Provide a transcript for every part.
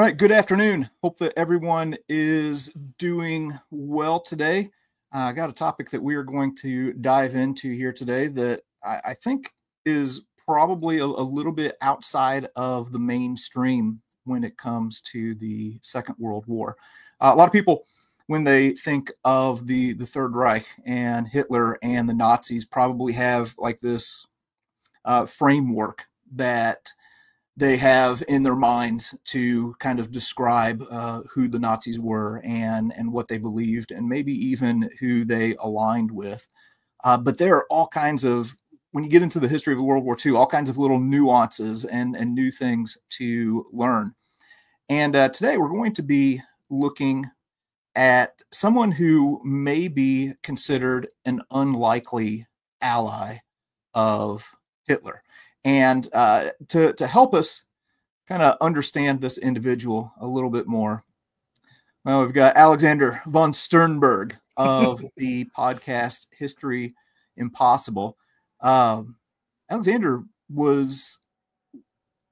right, good afternoon. Hope that everyone is doing well today. I got a topic that we are going to dive into here today that I think is probably a little bit outside of the mainstream when it comes to the Second World War. A lot of people, when they think of the Third Reich and Hitler and the Nazis, probably have like this framework that they have in their minds to kind of describe who the Nazis were and what they believed, and maybe even who they aligned with. But there are all kinds of, when you get into the history of World War II, all kinds of little nuances and new things to learn. And today we're going to be looking at someone who may be considered an unlikely ally of Hitler. And to help us kind of understand this individual a little bit more, well, we've got Alexander von Sternberg of the podcast History Impossible. Alexander was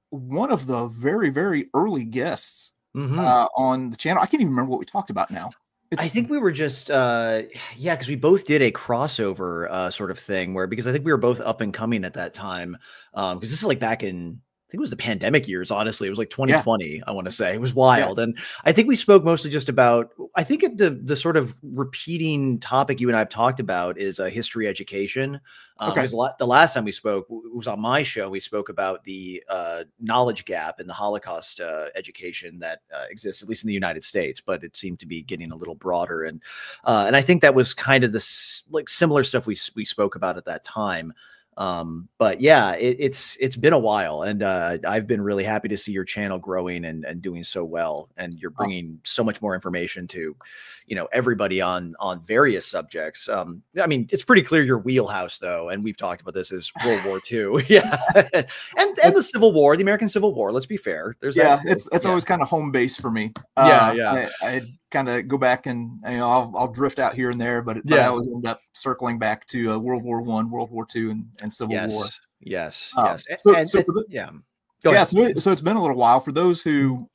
one of the very, very early guests on the channel. I can't even remember what we talked about now. I think we were just, yeah, because we both did a crossover sort of thing because I think we were both up and coming at that time. Because this is like back in, I think it was the pandemic years, honestly. It was like 2020, yeah. I want to say. It was wild. Yeah. And I think we spoke mostly just about, I think the sort of repeating topic you and I have talked about is history education. Because the last time we spoke, it was on my show, we spoke about the knowledge gap in the Holocaust education that exists, at least in the United States, but it seemed to be getting a little broader. And I think that was kind of this like similar stuff we spoke about at that time. But yeah, it's been a while, and I've been really happy to see your channel growing and doing so well, and you're bringing so much more information to, everybody on various subjects. I mean, it's pretty clear your wheelhouse, though, and we've talked about this, is World War II, yeah, and the Civil War, the American Civil War. Let's be fair. There's it's always kind of home base for me. I kind of go back and I'll drift out here and there, but I always end up circling back to World War I, World War II, and Civil War. Yes. So it's been a little while for those who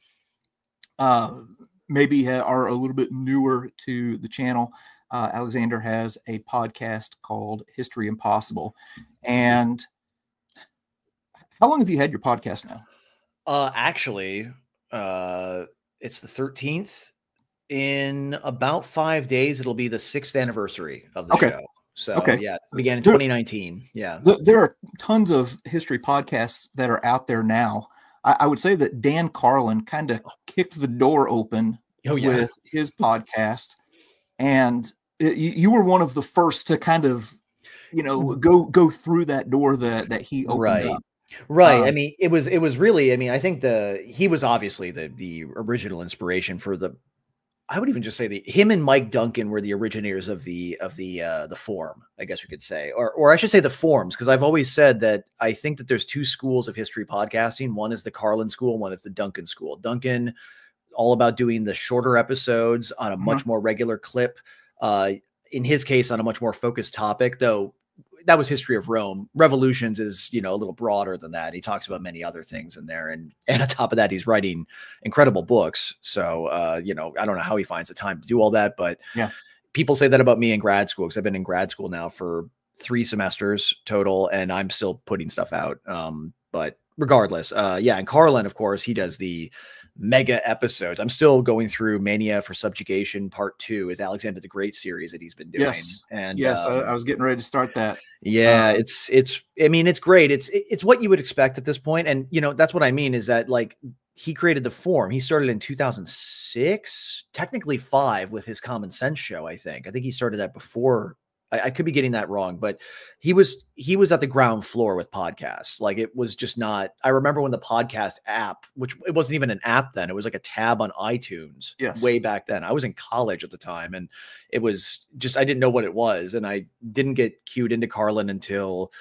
maybe are a little bit newer to the channel. Alexander has a podcast called History Impossible. And how long have you had your podcast now? Actually, it's the 13th. In about 5 days, it'll be the 6th anniversary of the show. So yeah, it began in 2019. Yeah. There are tons of history podcasts that are out there now. I would say that Dan Carlin kind of kicked the door open with his podcast. And you were one of the first to kind of, go through that door that he opened up. Right. I mean, it was really, I mean, I think he was obviously the original inspiration for I would even just say him and Mike Duncan were the originators of the forum, I guess we could say, or I should say the forums, because I've always said that I think that there's two schools of history podcasting. One is the Carlin school, one is the Duncan school. Duncan, all about doing the shorter episodes on a much more regular clip. In his case, on a much more focused topic, though. That was History of Rome. Revolutions is, a little broader than that. He talks about many other things in there. And on top of that, he's writing incredible books. So, I don't know how he finds the time to do all that, but people say that about me in grad school, because I've been in grad school now for 3 semesters total, and I'm still putting stuff out. But regardless, and Carlin, of course, he does the mega episodes. I'm still going through Mania for Subjugation Part 2, is Alexander the Great series that he's been doing. And I was getting ready to start that. Yeah, I mean, it's great. It's what you would expect at this point. And, that's what I mean is that, like, he created the forum. He started in 2006, technically 5 with his Common Sense show. I think he started that before. I could be getting that wrong, but he was at the ground floor with podcasts. Like, it was just not, I remember when the podcast app, which it wasn't even an app then, it was like a tab on iTunes way back then. I was in college at the time, and it was just, I didn't know what it was. And I didn't get cued into Carlin until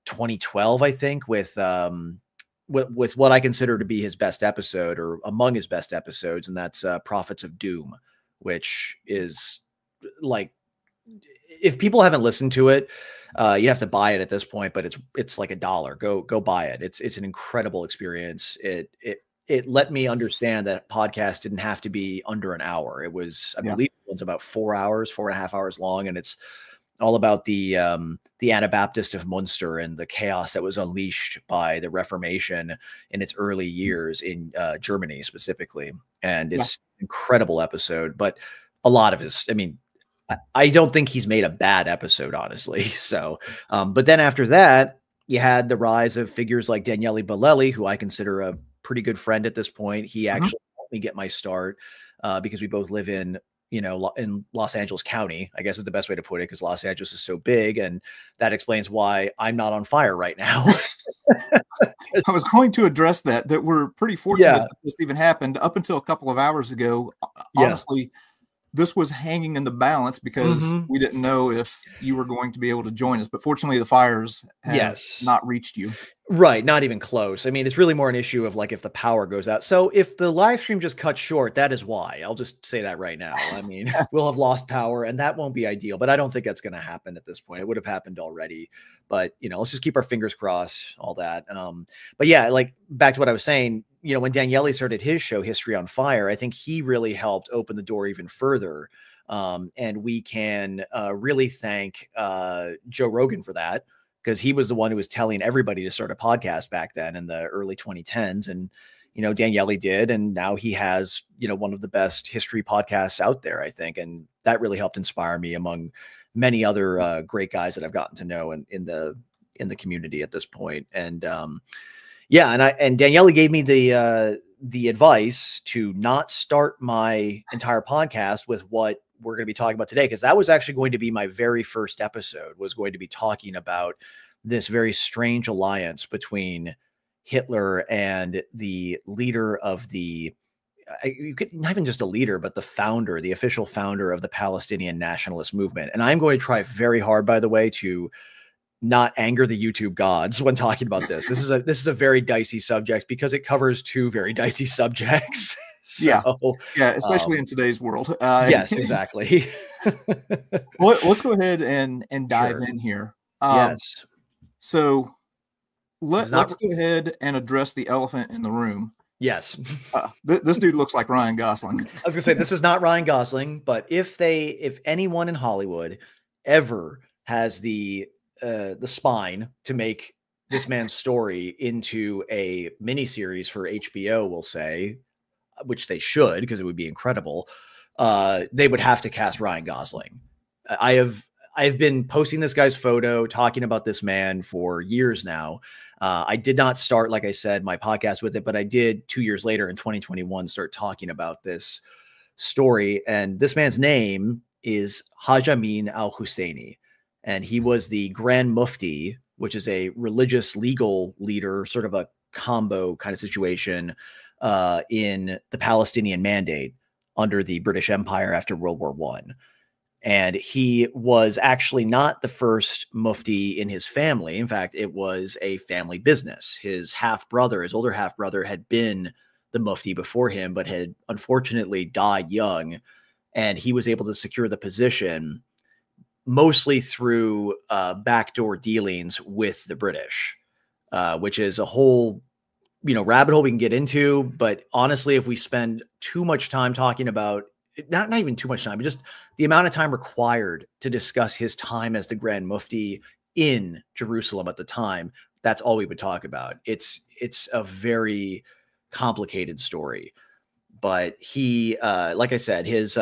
2012, I think, with what I consider to be his best episode, or among his best episodes. And that's Prophets of Doom, which is like, if people haven't listened to it, you have to buy it at this point, but it's like $1. Go buy it. It's an incredible experience. It it let me understand that podcast didn't have to be under an hour. It was, I believe it's about 4 hours, 4.5 hours long. And it's all about the Anabaptist of Munster and the chaos that was unleashed by the Reformation in its early years in Germany specifically. And it's an incredible episode, but a lot of his, I mean, I don't think he's made a bad episode, honestly. So, but then after that, you had the rise of figures like Daniele Bolelli, who I consider a pretty good friend at this point. He actually helped me get my start because we both live in, you know, in Los Angeles County, I guess is the best way to put it, because Los Angeles is so big. And that explains why I'm not on fire right now. I was going to address that we're pretty fortunate that this even happened. Up until a couple of hours ago, honestly, this was hanging in the balance because we didn't know if you were going to be able to join us. But fortunately, the fires have not reached you. Right. Not even close. I mean, it's really more an issue of like if the power goes out. So if the live stream just cuts short, that is why. I'll just say that right now. I mean, we'll have lost power and that won't be ideal, but I don't think that's going to happen at this point. It would have happened already, but you know, let's just keep our fingers crossed, all that. But yeah, like back to what I was saying, you know, when Daniele started his show, History on Fire, I think he really helped open the door even further. And we can really thank Joe Rogan for that, because he was the one who was telling everybody to start a podcast back then in the early 2010s. And, you know, Daniele did. And now he has, you know, one of the best history podcasts out there, I think. And that really helped inspire me among many other great guys that I've gotten to know in the community at this point. And and Daniele gave me the advice to not start my entire podcast with what we're going to be talking about today, because that was actually going to be my very first episode, was going to be talking about this very strange alliance between Hitler and the leader of the, you could not even just a leader, but the founder, the official founder of the Palestinian nationalist movement. And I'm going to try very hard, by the way, to not anger the YouTube gods when talking about this. This is a very dicey subject because it covers two very dicey subjects. So, especially in today's world. Yes, exactly. Well, let's go ahead and dive in here. Yes. So let's go ahead and address the elephant in the room. Yes. This dude looks like Ryan Gosling. I was gonna say, this is not Ryan Gosling, but if anyone in Hollywood ever has the spine to make this man's story into a miniseries for HBO, we'll say, which they should, because it would be incredible, they would have to cast Ryan Gosling. I've been posting this guy's photo, talking about this man for years now. I did not start, like I said, my podcast with it, but I did 2 years later in 2021 start talking about this story. And this man's name is Haj Amin al-Husseini. And he was the Grand Mufti, which is a religious legal leader, sort of a combo kind of situation in the Palestinian Mandate under the British Empire after World War I. And he was actually not the first Mufti in his family. In fact, it was a family business. His older half brother had been the Mufti before him, but had unfortunately died young. And he was able to secure the position mostly through backdoor dealings with the British, which is a whole, rabbit hole we can get into. But honestly, if we spend too much time talking about, not even too much time, but just the amount of time required to discuss his time as the Grand Mufti in Jerusalem at the time, that's all we would talk about. It's a very complicated story. But he, like I said, his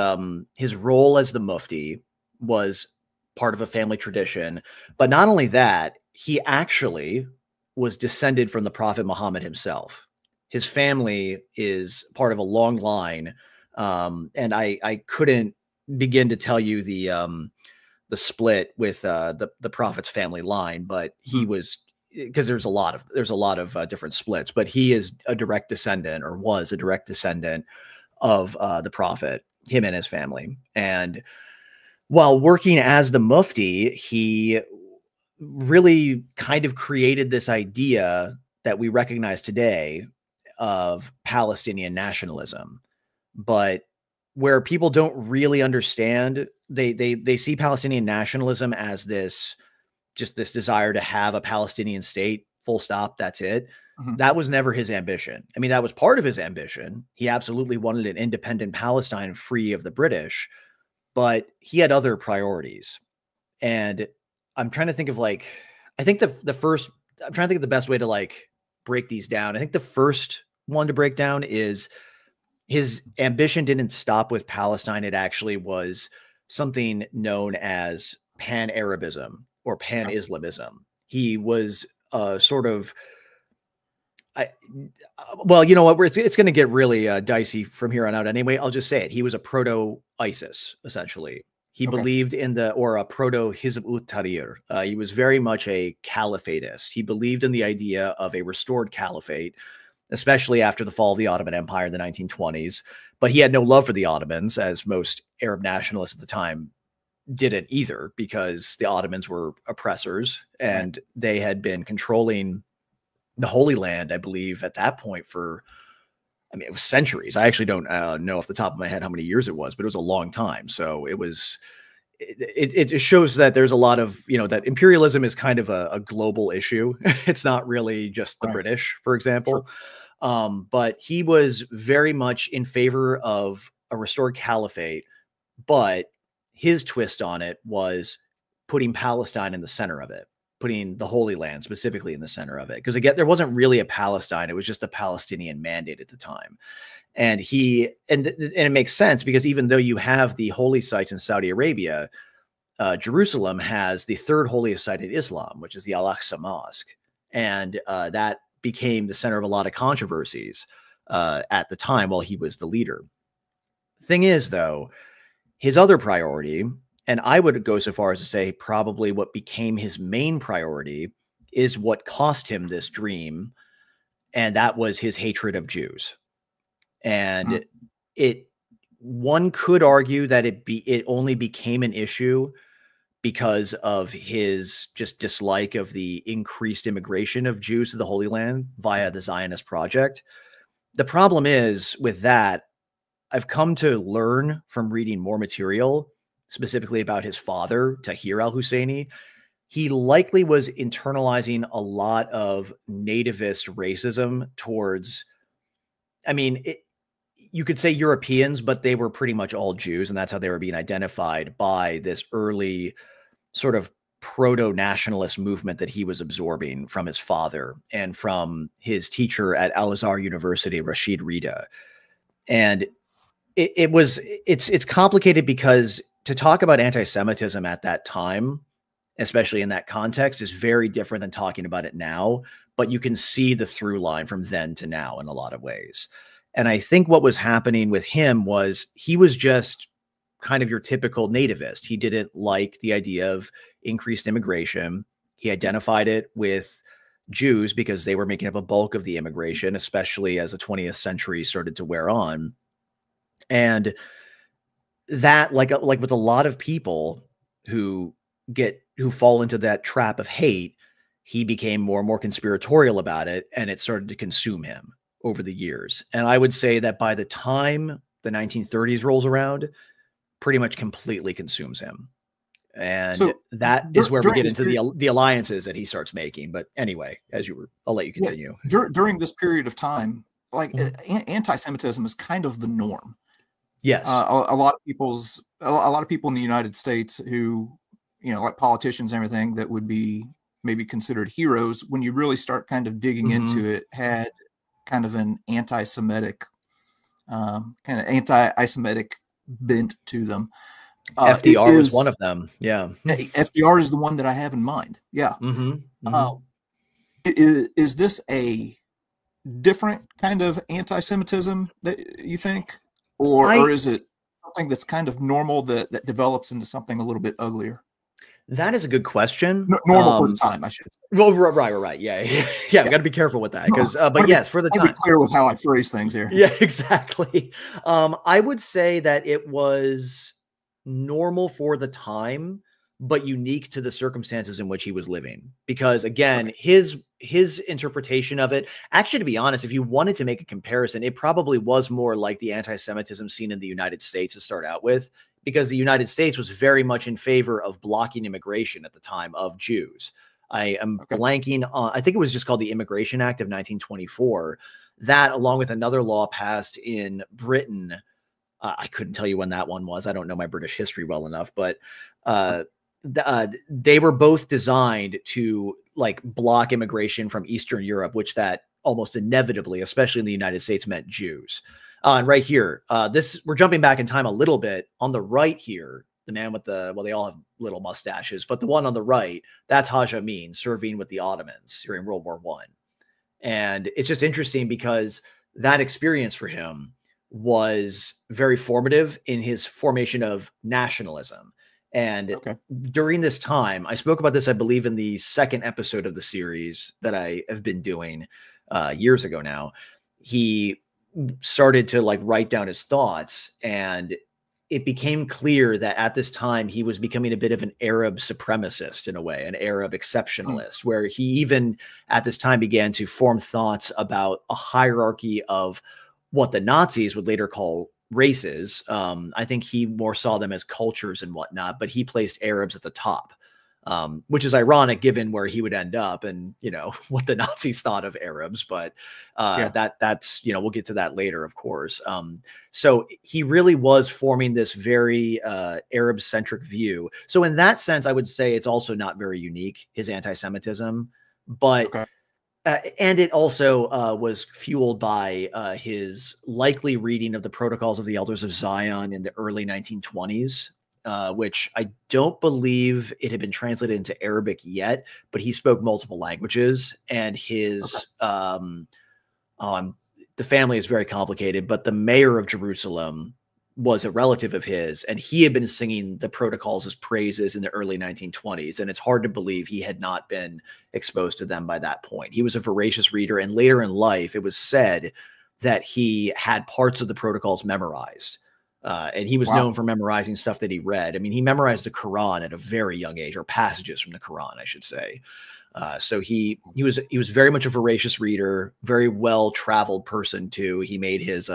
role as the Mufti was part of a family tradition. But not only that, he actually was descended from the Prophet Muhammad himself. His family is part of a long line. And I couldn't begin to tell you the split with the Prophet's family line, but he was, because there's a lot of different splits, but he is a direct descendant, or was a direct descendant of the Prophet, him and his family. And while working as the Mufti, he really kind of created this idea that we recognize today of Palestinian nationalism. But where people don't really understand, they see Palestinian nationalism as this desire to have a Palestinian state, full stop, that's it. That was never his ambition. I mean, that was part of his ambition. He absolutely wanted an independent Palestine free of the British, but he had other priorities. And I'm trying to think of like, I think the first, I'm trying to think of the best way to like break these down. I think the first one to break down is his ambition didn't stop with Palestine. It actually was something known as Pan-Arabism or Pan-Islamism. He was sort of, well, you know what? It's going to get really dicey from here on out anyway. I'll just say it. He was a proto-ISIS, essentially. He believed in a proto-Hizb ut-Tahrir. He was very much a caliphatist. He believed in the idea of a restored caliphate, especially after the fall of the Ottoman Empire in the 1920s. But he had no love for the Ottomans, as most Arab nationalists at the time didn't either, because the Ottomans were oppressors and they had been controlling the Holy Land, I believe, at that point for, I mean, it was centuries. I actually don't know off the top of my head how many years it was, but it was a long time. So it was, it shows that there's a lot of, you know, that imperialism is kind of a global issue. It's not really just the British, for example. Sure. But he was very much in favor of a restored caliphate, but his twist on it was putting Palestine in the center of it, putting the Holy Land specifically in the center of it. Because again, there wasn't really a Palestine. It was just a Palestinian mandate at the time. And it makes sense because even though you have the holy sites in Saudi Arabia, Jerusalem has the third holiest site in Islam, which is the Al-Aqsa Mosque. And that became the center of a lot of controversies at the time while he was the leader. Thing is, though, his other priority, and I would go so far as to say probably what became his main priority, is what cost him this dream, and that was his hatred of Jews. And one could argue that it only became an issue because of his just dislike of the increased immigration of Jews to the Holy Land via the Zionist project. The problem is with that, I've come to learn from reading more material, specifically about his father, Tahir al-Husseini. He likely was internalizing a lot of nativist racism towards, I mean, you could say Europeans, but they were pretty much all Jews, and that's how they were being identified by this early sort of proto-nationalist movement that he was absorbing from his father and from his teacher at Al-Azhar University, Rashid Rida. And it's complicated because to talk about anti-Semitism at that time, especially in that context, is very different than talking about it now, but you can see the through line from then to now in a lot of ways. And I think what was happening with him was he was just kind of your typical nativist. He didn't like the idea of increased immigration. He identified it with Jews because they were making up a bulk of the immigration, especially as the 20th century started to wear on. And that, like with a lot of people who fall into that trap of hate, he became more and more conspiratorial about it, and it started to consume him over the years. And I would say that by the time the 1930s rolls around, pretty much completely consumes him. And so that is where we get into the alliances that he starts making. But anyway, I'll let you continue. Yeah, during this period of time, like anti-Semitism is kind of the norm. Yes. A lot of people in the United States who, you know, like politicians and everything that would be maybe considered heroes, when you really start kind of digging into it, had kind of an anti-Semitic, bent to them. FDR was one of them. Yeah. FDR is the one that I have in mind. Yeah. Is this a different kind of anti-Semitism that you think? Or is it something that's kind of normal that develops into something a little bit uglier? That is a good question. Normal for the time, I should say. Well, right. Yeah. We got to be careful with that because, but yes, for the time. Be clear with how I phrase things here. Yeah, exactly. I would say that it was normal for the time, but unique to the circumstances in which he was living. Because again, his interpretation of it, actually, to be honest, if you wanted to make a comparison, it probably was more like the anti-Semitism seen in the United States to start out with, because the United States was very much in favor of blocking immigration at the time of Jews. I am Okay. blanking on, I think it was just called the Immigration Act of 1924. That, along with another law passed in Britain, I couldn't tell you when that one was. I don't know my British history well enough, but they were both designed to like block immigration from Eastern Europe, which that almost inevitably, especially in the United States, meant Jews. And right here, we're jumping back in time a little bit. On the right here, the man with the, well, they all have little mustaches, but the one on the right, that's Haj Amin serving with the Ottomans during World War I. And it's just interesting because that experience for him was very formative in his formation of nationalism. And during this time, I spoke about this, I believe, in the second episode of the series that I have been doing years ago now. He started to like write down his thoughts, and it became clear that at this time he was becoming a bit of an Arab supremacist in a way, an Arab exceptionalist, where he even at this time began to form thoughts about a hierarchy of what the Nazis would later call races. I think he more saw them as cultures and whatnot, but he placed Arabs at the top, which is ironic given where he would end up and, you know, what the Nazis thought of Arabs. But that's, you know, we'll get to that later, of course. So he really was forming this very Arab centric view. So in that sense, I would say it's also not very unique, his anti-Semitism, but and it also was fueled by his likely reading of the Protocols of the Elders of Zion in the early 1920s, which I don't believe it had been translated into Arabic yet, but he spoke multiple languages, and his the family is very complicated, but the mayor of Jerusalem was a relative of his, and he had been singing the Protocols as praises in the early 1920s. And it's hard to believe he had not been exposed to them by that point. He was a voracious reader, and later in life, it was said that he had parts of the Protocols memorized. And he was known for memorizing stuff that he read. I mean, he memorized the Quran at a very young age, or passages from the Quran, I should say. So he was very much a voracious reader, very well-traveled person too. He made his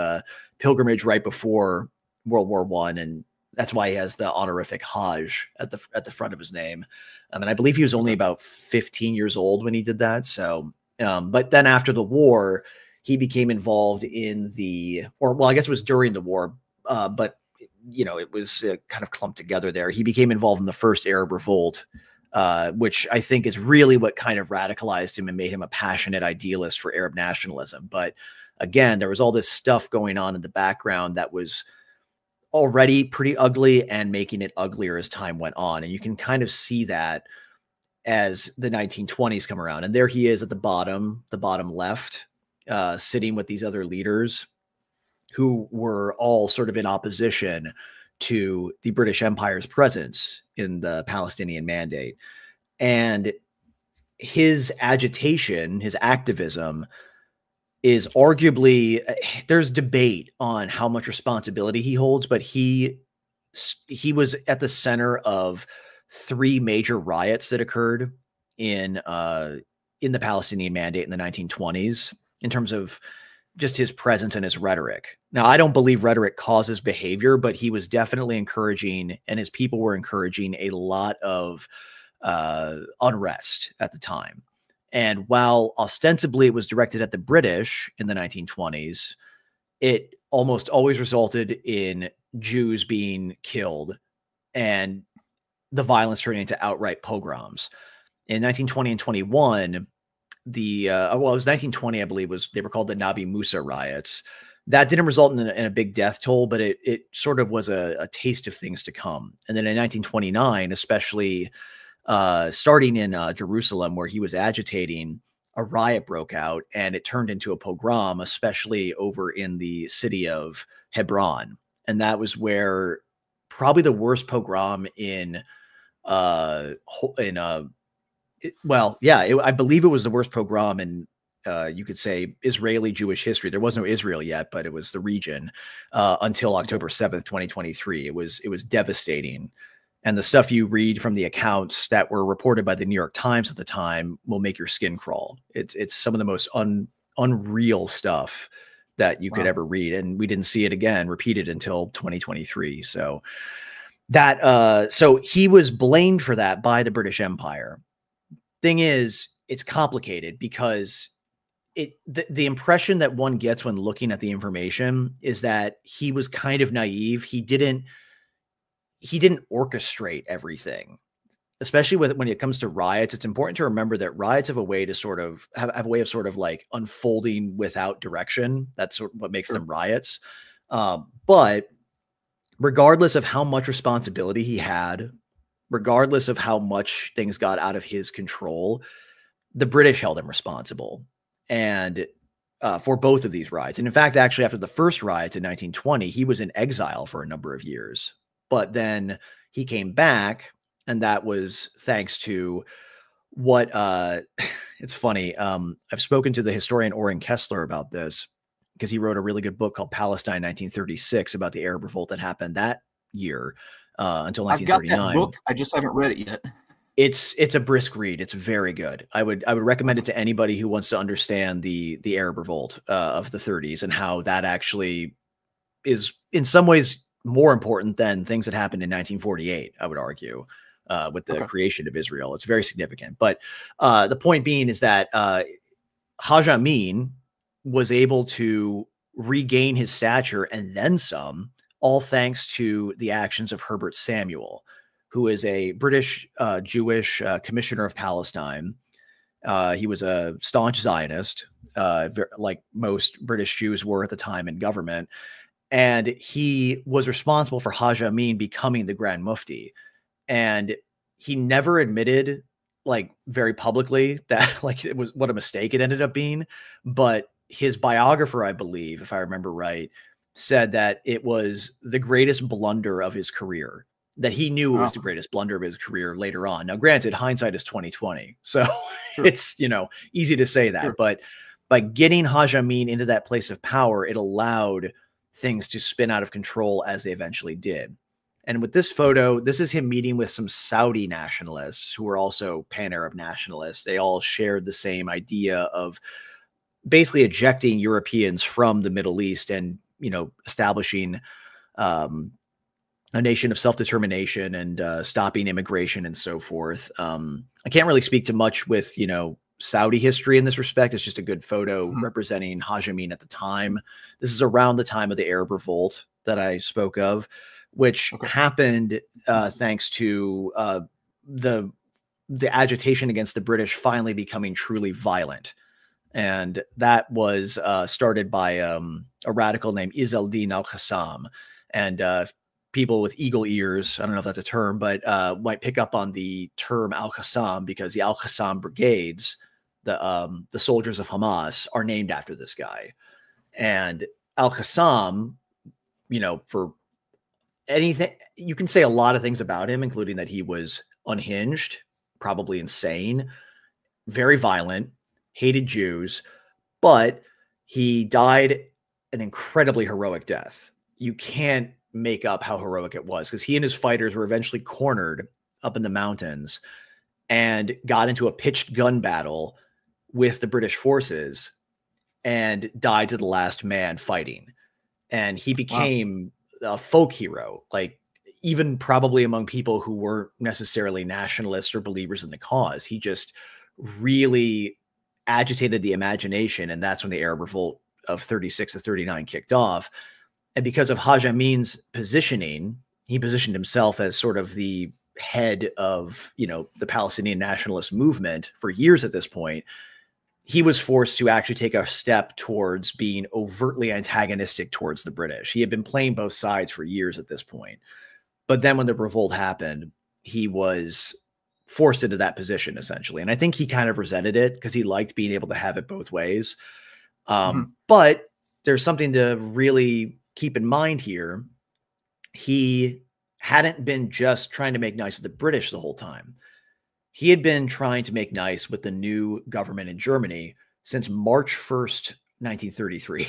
pilgrimage right before World War I, and that's why he has the honorific Hajj at the front of his name. And I believe he was only about 15 years old when he did that. So, but then after the war, he became involved in I guess it was during the war, but you know, it was kind of clumped together there. He became involved in the first Arab Revolt, which I think is really what kind of radicalized him and made him a passionate idealist for Arab nationalism. But again, there was all this stuff going on in the background that was already pretty ugly and making it uglier as time went on. And you can kind of see that as the 1920s come around. And there he is at the bottom left, sitting with these other leaders who were all sort of in opposition to the British Empire's presence in the Palestinian Mandate. And his agitation, his activism, is arguably, there's debate on how much responsibility he holds, but he was at the center of 3 major riots that occurred in the Palestinian Mandate in the 1920s in terms of just his presence and his rhetoric. Now, I don't believe rhetoric causes behavior, but he was definitely encouraging, and his people were encouraging a lot of unrest at the time. And while ostensibly it was directed at the British in the 1920s, it almost always resulted in Jews being killed and the violence turning into outright pogroms. In 1920 and 21, it was 1920, I believe, they were called the Nabi Musa riots. That didn't result in a big death toll, but it sort of was a taste of things to come. And then in 1929, especially starting in Jerusalem, where he was agitating, a riot broke out and it turned into a pogrom, especially over in the city of Hebron. And that was where probably the worst pogrom I believe it was the worst pogrom in, you could say, Israeli Jewish history. There was no Israel yet, but it was the region until October 7th, 2023. It was devastating. And the stuff you read from the accounts that were reported by the New York Times at the time will make your skin crawl. It's some of the most unreal stuff that you could ever read. And we didn't see it again repeated until 2023. So so he was blamed for that by the British Empire. thing is, it's complicated because the impression that one gets when looking at the information is that he was kind of naive. He didn't orchestrate everything, especially when it comes to riots. It's important to remember that riots have a way to sort of have a way of sort of like unfolding without direction. That's what makes them riots. But regardless of how much responsibility he had, regardless of how much things got out of his control, the British held him responsible. And for both of these riots. And in fact, actually, after the first riots in 1920, he was in exile for a number of years. But then he came back, and that was thanks to what it's funny. I've spoken to the historian Orrin Kessler about this because he wrote a really good book called Palestine 1936 about the Arab Revolt that happened that year until 1939. I've got that book. I just haven't read it yet. It's a brisk read. It's very good. I would recommend it to anybody who wants to understand the Arab Revolt of the 30s and how that actually is in some ways more important than things that happened in 1948, I would argue, with the creation of Israel. It's very significant. But the point being is that Haj Amin was able to regain his stature and then some, all thanks to the actions of Herbert Samuel, who is a British Jewish commissioner of Palestine. He was a staunch Zionist, like most British Jews were at the time in government. And he was responsible for Haj Amin becoming the Grand Mufti. And he never admitted, like very publicly, that like it was what a mistake it ended up being. But his biographer, I believe, if I remember right, said that it was the greatest blunder of his career, that he knew it was the greatest blunder of his career later on. Now, granted, hindsight is 2020, so it's, you know, easy to say that, but by getting Haj Amin into that place of power, it allowed things to spin out of control as they eventually did. And with this photo, this is him meeting with some Saudi nationalists who were also pan-Arab nationalists. They all shared the same idea of basically ejecting Europeans from the Middle East and, you know, establishing a nation of self-determination and stopping immigration and so forth. I can't really speak to much with, you know, Saudi history in this respect. It's just a good photo representing Haj Amin at the time. This is around the time of the Arab Revolt that I spoke of, which happened thanks to the agitation against the British finally becoming truly violent. And that was started by a radical named Izzeldin al-Qassam. And people with eagle ears, I don't know if that's a term, but might pick up on the term al-Qassam because the al-Qassam brigades, the soldiers of Hamas, are named after this guy. And al-Qassam, you know, for anything, you can say a lot of things about him, including that he was unhinged, probably insane, very violent, hated Jews, but he died an incredibly heroic death. You can't make up how heroic it was because he and his fighters were eventually cornered up in the mountains and got into a pitched gun battle with the British forces and died to the last man fighting. And he became a folk hero, like even probably among people who weren't necessarily nationalists or believers in the cause. He just really agitated the imagination. And that's when the Arab Revolt of 36 to 39 kicked off. And because of Haj Amin's positioning, he positioned himself as sort of the head of, you know, the Palestinian nationalist movement for years at this point. He was forced to actually take a step towards being overtly antagonistic towards the British. He had been playing both sides for years at this point. But then when the revolt happened, he was forced into that position, essentially. And I think he kind of resented it because he liked being able to have it both ways. But there's something to really keep in mind here. He hadn't been just trying to make nice to the British the whole time. He had been trying to make nice with the new government in Germany since March 1st, 1933.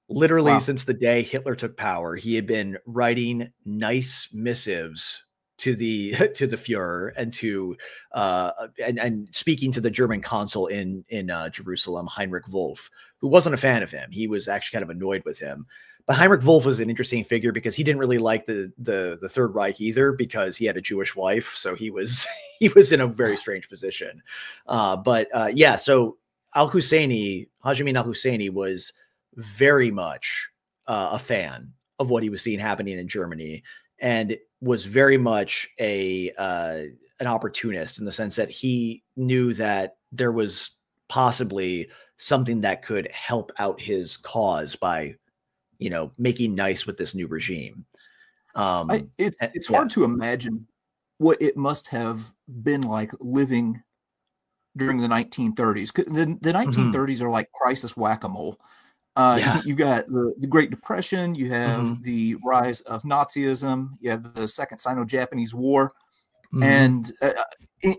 Literally since the day Hitler took power, he had been writing nice missives to the Führer and to and speaking to the German consul in Jerusalem, Heinrich Wolf, who wasn't a fan of him. He was actually kind of annoyed with him. But Heinrich Wolf was an interesting figure because he didn't really like the Third Reich either because he had a Jewish wife. So he was he was in a very strange position. Yeah, so Hajj Amin al-Husseini was very much a fan of what he was seeing happening in Germany, and was very much an opportunist in the sense that he knew that there was possibly something that could help out his cause by, making nice with this new regime. It's hard to imagine what it must have been like living during the 1930s. The 1930s are like crisis whack-a-mole. You got the Great Depression, you have the rise of Nazism, you have the Second Sino-Japanese War, and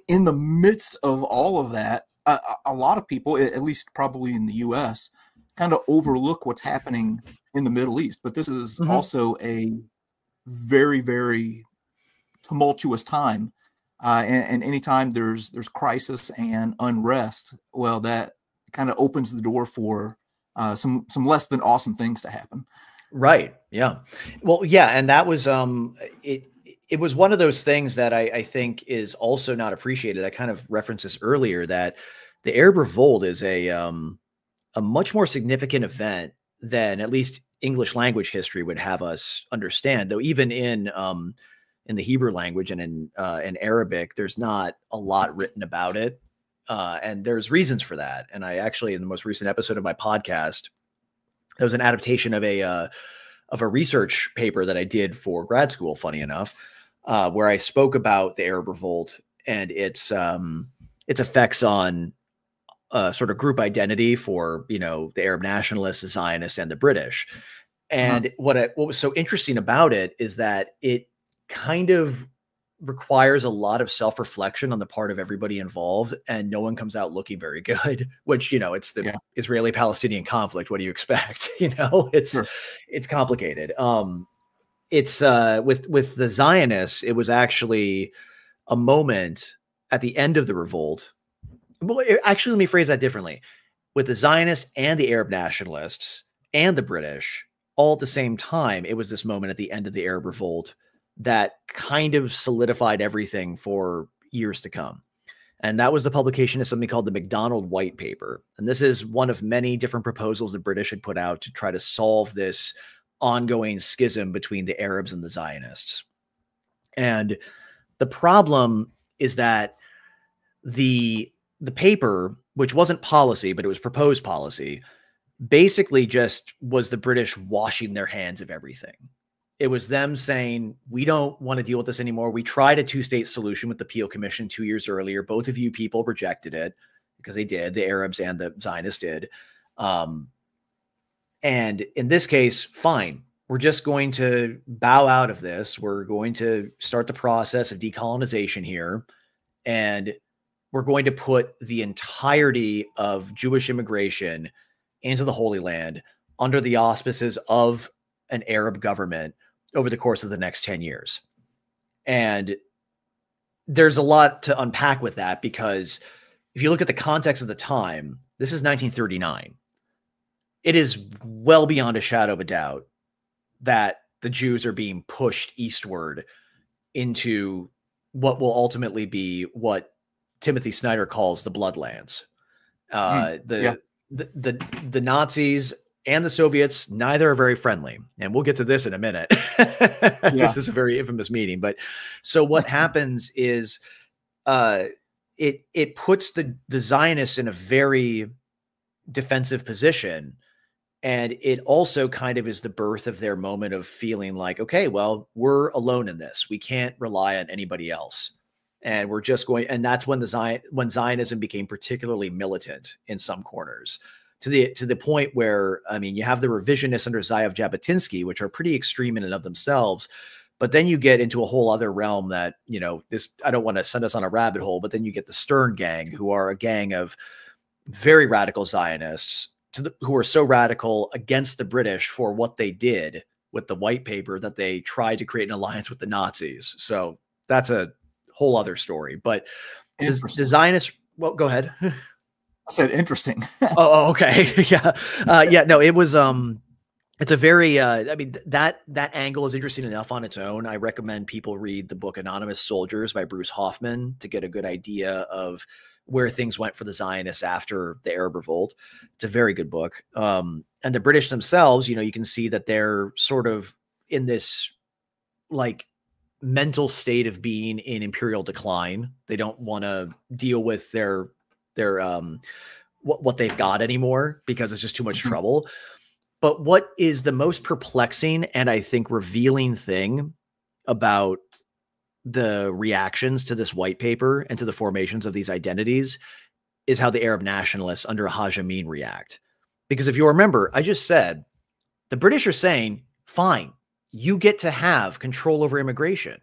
in the midst of all of that, a lot of people, at least probably in the U.S., kind of overlook what's happening in the Middle East. But this is also a very, very tumultuous time, and anytime there's crisis and unrest, well, that kind of opens the door for some less than awesome things to happen. Right. Yeah. Well, yeah. And that was, it was one of those things that I think is also not appreciated. I kind of referenced this earlier, that the Arab Revolt is a much more significant event than at least English language history would have us understand. Though even in the Hebrew language and in Arabic, there's not a lot written about it. And there's reasons for that. And I actually, in the most recent episode of my podcast, there was an adaptation of a research paper that I did for grad school, funny enough, where I spoke about the Arab Revolt and its effects on sort of group identity for, the Arab nationalists, the Zionists, and the British. And what was so interesting about it is that it kind of requires a lot of self-reflection on the part of everybody involved, and no one comes out looking very good, which, it's the Israeli-Palestinian conflict. What do you expect? It's complicated. It's with the Zionists, it was actually a moment at the end of the revolt. Well, actually, let me phrase that differently. With the Zionists and the Arab nationalists and the British all at the same time, it was this moment at the end of the Arab Revolt that kind of solidified everything for years to come. And that was the publication of something called the MacDonald White Paper. And this is one of many different proposals the British had put out to try to solve this ongoing schism between the Arabs and the Zionists. And the problem is that the paper, which wasn't policy, but it was proposed policy, basically just was the British washing their hands of everything. It was them saying, we don't want to deal with this anymore. We tried a two-state solution with the Peel Commission 2 years earlier. Both of you people rejected it, because they did. The Arabs and the Zionists did. And in this case, fine. We're just going to bow out of this. We're going to start the process of decolonization here. And we're going to put the entirety of Jewish immigration into the Holy Land under the auspices of an Arab government over the course of the next 10 years. And there's a lot to unpack with that, because if you look at the context of the time, this is 1939. It is well beyond a shadow of a doubt that the Jews are being pushed eastward into what will ultimately be what Timothy Snyder calls the Bloodlands. The Nazis and the Soviets, neither are very friendly. And we'll get to this in a minute. This is a very infamous meeting. But so what happens is it puts the Zionists in a very defensive position. And it also kind of is the birth of their moment of feeling like, okay, well, we're alone in this. We can't rely on anybody else. And we're just going, and that's when when Zionism became particularly militant in some corners, to the point where, I mean, you have the revisionists under Zev Jabotinsky, which are pretty extreme in and of themselves. But then you get into a whole other realm that, I don't want to send us on a rabbit hole, but then you get the Stern gang, who are a gang of very radical Zionists who are so radical against the British for what they did with the White Paper that they tried to create an alliance with the Nazis. So that's a whole other story. But the Zionists, well, go ahead. I said interesting. Oh, okay. Yeah. No, it was it's a very, I mean, that angle is interesting enough on its own. I recommend people read the book Anonymous Soldiers by Bruce Hoffman to get a good idea of where things went for the Zionists after the Arab Revolt. It's a very good book. And the British themselves, you know, you can see that they're sort of in this like mental state of being in imperial decline. They don't want to deal with their what they've got anymore because it's just too much Mhm. trouble. But what is the most perplexing and I think revealing thing about the reactions to this white paper and to the formations of these identities is how the Arab nationalists under Haj Amin react. Because if you remember, I just said the British are saying, fine, you get to have control over immigration,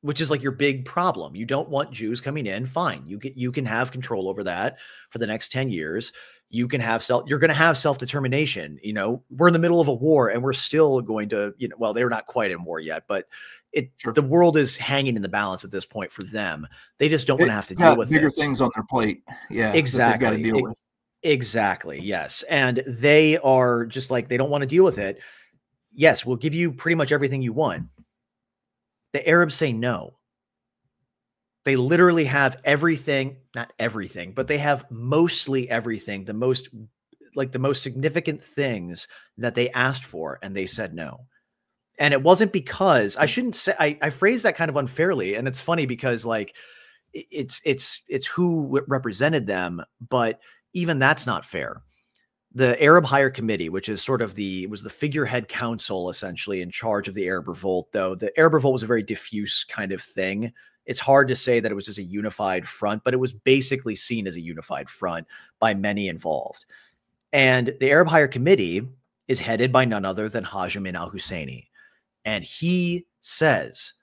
which is like your big problem. You don't want Jews coming in. Fine. You can have control over that for the next 10 years. You can have you're going to have self-determination. You know, we're in the middle of a war and we're still going to, you know, well, they're not quite in war yet, but Sure. the world is hanging in the balance at this point for them. They just don't want They to have to deal got with bigger this. things on their plate. Yeah, that they've got to Exactly. deal with. Exactly. Yes. And they are just like, they don't want to deal with it. Yes, we'll give you pretty much everything you want. The Arabs say no. They literally have everything, not everything, but they have mostly everything, the most significant things that they asked for, and they said no. And it wasn't because I shouldn't say I phrased that kind of unfairly. And it's funny because like it's who represented them, but even that's not fair. The Arab Higher Committee, which is sort of was the figurehead council essentially in charge of the Arab Revolt, though the Arab Revolt was a very diffuse kind of thing. It's hard to say that it was just a unified front, but it was basically seen as a unified front by many involved. And the Arab Higher Committee is headed by none other than Haj Amin al-Husseini. And he says,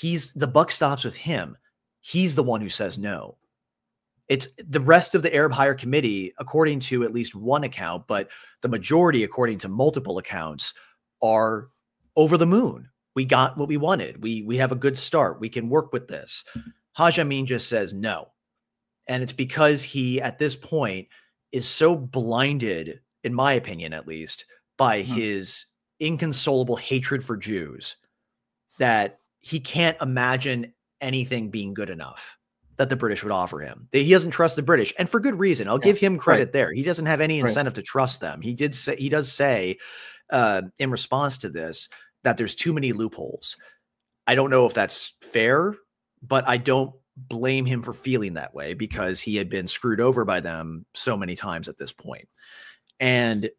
the buck stops with him. He's the one who says no. It's the rest of the Arab Higher Committee, according to at least one account, but the majority, according to multiple accounts, are over the moon. We got what we wanted. We have a good start. We can work with this. Haj Amin just says no. And it's because he, at this point, is so blinded, in my opinion, at least, by Mhm. his inconsolable hatred for Jews that he can't imagine anything being good enough that the British would offer him. He doesn't trust the British, and for good reason. I'll Yeah, give him credit there. He doesn't have any right. incentive to trust them. He does say in response to this that there's too many loopholes. I don't know if that's fair, but I don't blame him for feeling that way because he had been screwed over by them so many times at this point. And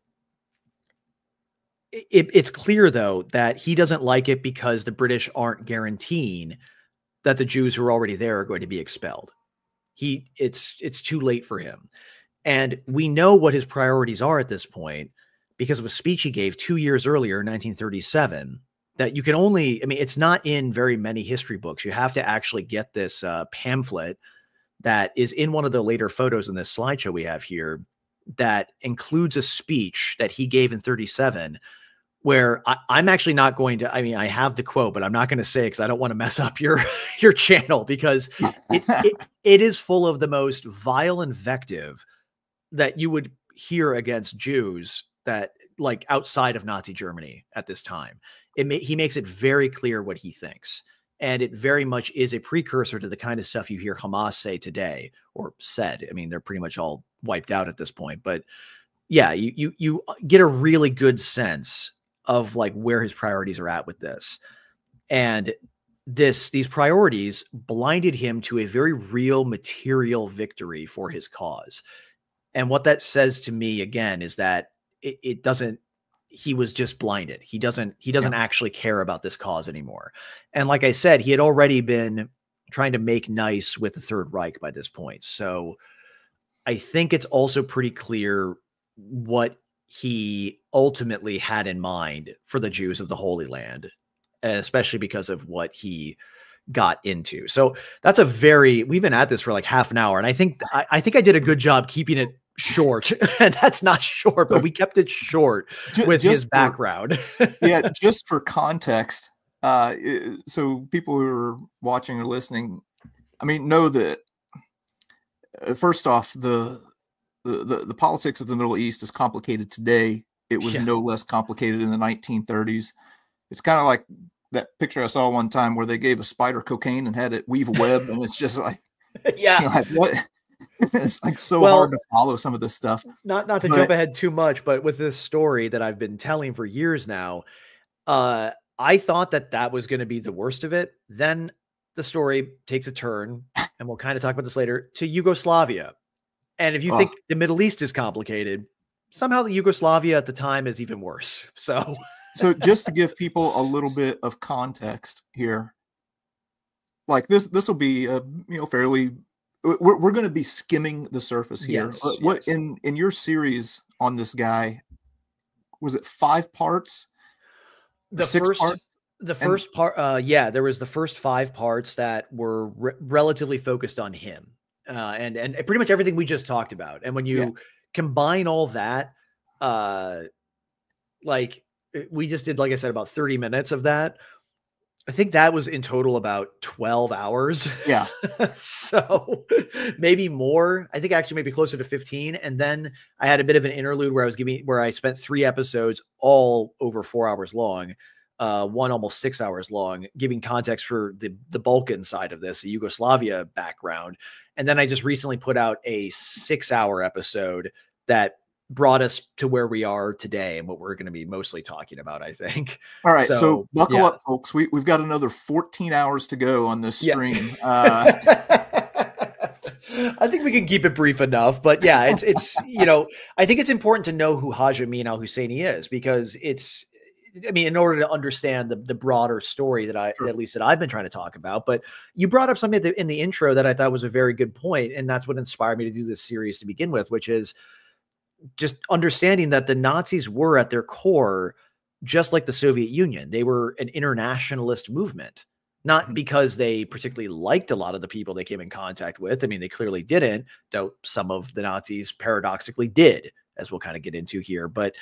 it's clear, though, that he doesn't like it because the British aren't guaranteeing that the Jews who are already there are going to be expelled. It's too late for him. And we know what his priorities are at this point because of a speech he gave 2 years earlier, 1937, that you can only, I mean, it's not in very many history books. You have to actually get this pamphlet that is in one of the later photos in this slideshow we have here that includes a speech that he gave in 37 where I'm actually not going to, I mean, I have the quote, but I'm not going to say it because I don't want to mess up your channel because it is full of the most vile invective that you would hear against Jews that like outside of Nazi Germany at this time. He makes it very clear what he thinks. And it very much is a precursor to the kind of stuff you hear Hamas say today or said. I mean, they're pretty much all wiped out at this point, but yeah, you get a really good sense of like where his priorities are at with this. And these priorities blinded him to a very real material victory for his cause. And what that says to me again is that it doesn't, he was just blinded. He doesn't Yeah. actually care about this cause anymore. And like I said, he had already been trying to make nice with the Third Reich by this point. So I think it's also pretty clear what he ultimately had in mind for the Jews of the Holy Land, and especially because of what he got into. So that's we've been at this for like half an hour. And I think I did a good job keeping it short. And that's not short, but we kept it short with his background. Yeah, just for context. So people who are watching or listening, I mean, know that first off, the politics of the Middle East is complicated today it was Yeah. no less complicated in the 1930s. It's kind of like that picture I saw one time where they gave a spider cocaine and had it weave a web, and it's just like, Yeah. like what? It's like so hard Well, to follow some of this stuff. not to But jump ahead too much, but with this story that I've been telling for years now, I thought that was going to be the worst of it. Then the story takes a turn, and we'll kind of talk about this later, to Yugoslavia. And if you think the Middle East is complicated, somehow the Yugoslavia at the time is even worse. So just to give people a little bit of context here, like this will be fairly. We're going to be skimming the surface here. Yes, What yes. in your series on this guy, was it 5 parts? The 6 parts? first part, yeah, there was the first 5 parts that were relatively focused on him, and pretty much everything we just talked about. And when you combine all that, like we just did, like I said, about 30 minutes of that. I think that was in total about 12 hours. Yeah. So maybe more. I think actually maybe closer to 15. And then I had a bit of an interlude where I spent 3 episodes all over 4 hours long. One almost 6 hours long, giving context for the Balkan side of this, the Yugoslavia background. And then I just recently put out a 6-hour episode that brought us to where we are today and what we're going to be mostly talking about, I think. All right, so buckle up, folks. We've got another 14 hours to go on this stream. I think we can keep it brief enough, but yeah, it's I think it's important to know who Haj Amin al-Husseini is, because in order to understand the broader story that at least I've been trying to talk about. But you brought up something in the intro that I thought was a very good point, and that's what inspired me to do this series to begin with, which is just understanding that the Nazis were at their core, just like the Soviet Union. They were an internationalist movement, not because they particularly liked a lot of the people they came in contact with. I mean, they clearly didn't, though some of the Nazis paradoxically did, as we'll kind of get into here. But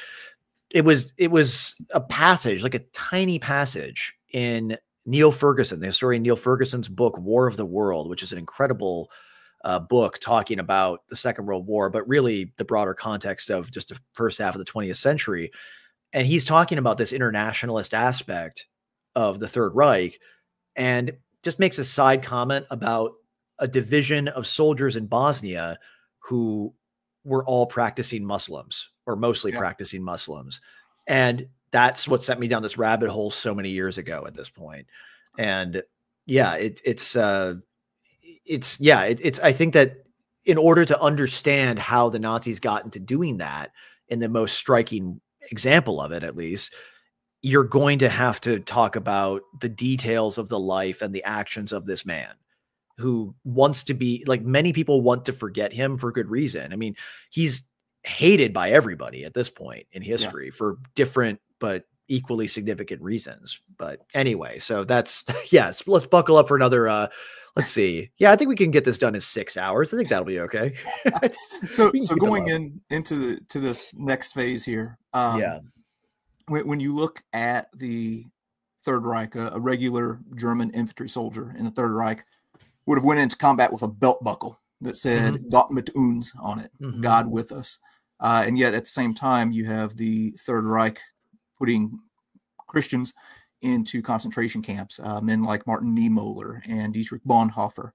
it was a passage, like a tiny passage in Neil Ferguson, the historian Neil Ferguson's book, War of the World, which is an incredible book talking about the Second World War, but really the broader context of just the first half of the 20th century. And he's talking about this internationalist aspect of the Third Reich, and just makes a side comment about a division of soldiers in Bosnia who were all practicing Muslims, or mostly practicing Muslims. And that's what sent me down this rabbit hole so many years ago at this point. And yeah, I think that in order to understand how the Nazis got into doing that, in the most striking example of it, at least, you're going to have to talk about the details of the life and the actions of this man, who wants to be, like, many people want to forget him for good reason. I mean, he's hated by everybody at this point in history for different but equally significant reasons. But anyway, so that's, yes, let's buckle up for another, let's see. Yeah, I think we can get this done in 6 hours. I think that'll be okay. So going into this next phase here. When you look at the Third Reich, a regular German infantry soldier in the Third Reich would have went into combat with a belt buckle that said "Gott mit uns" on it, God with us. And yet at the same time, you have the Third Reich putting Christians into concentration camps, men like Martin Niemöller and Dietrich Bonhoeffer.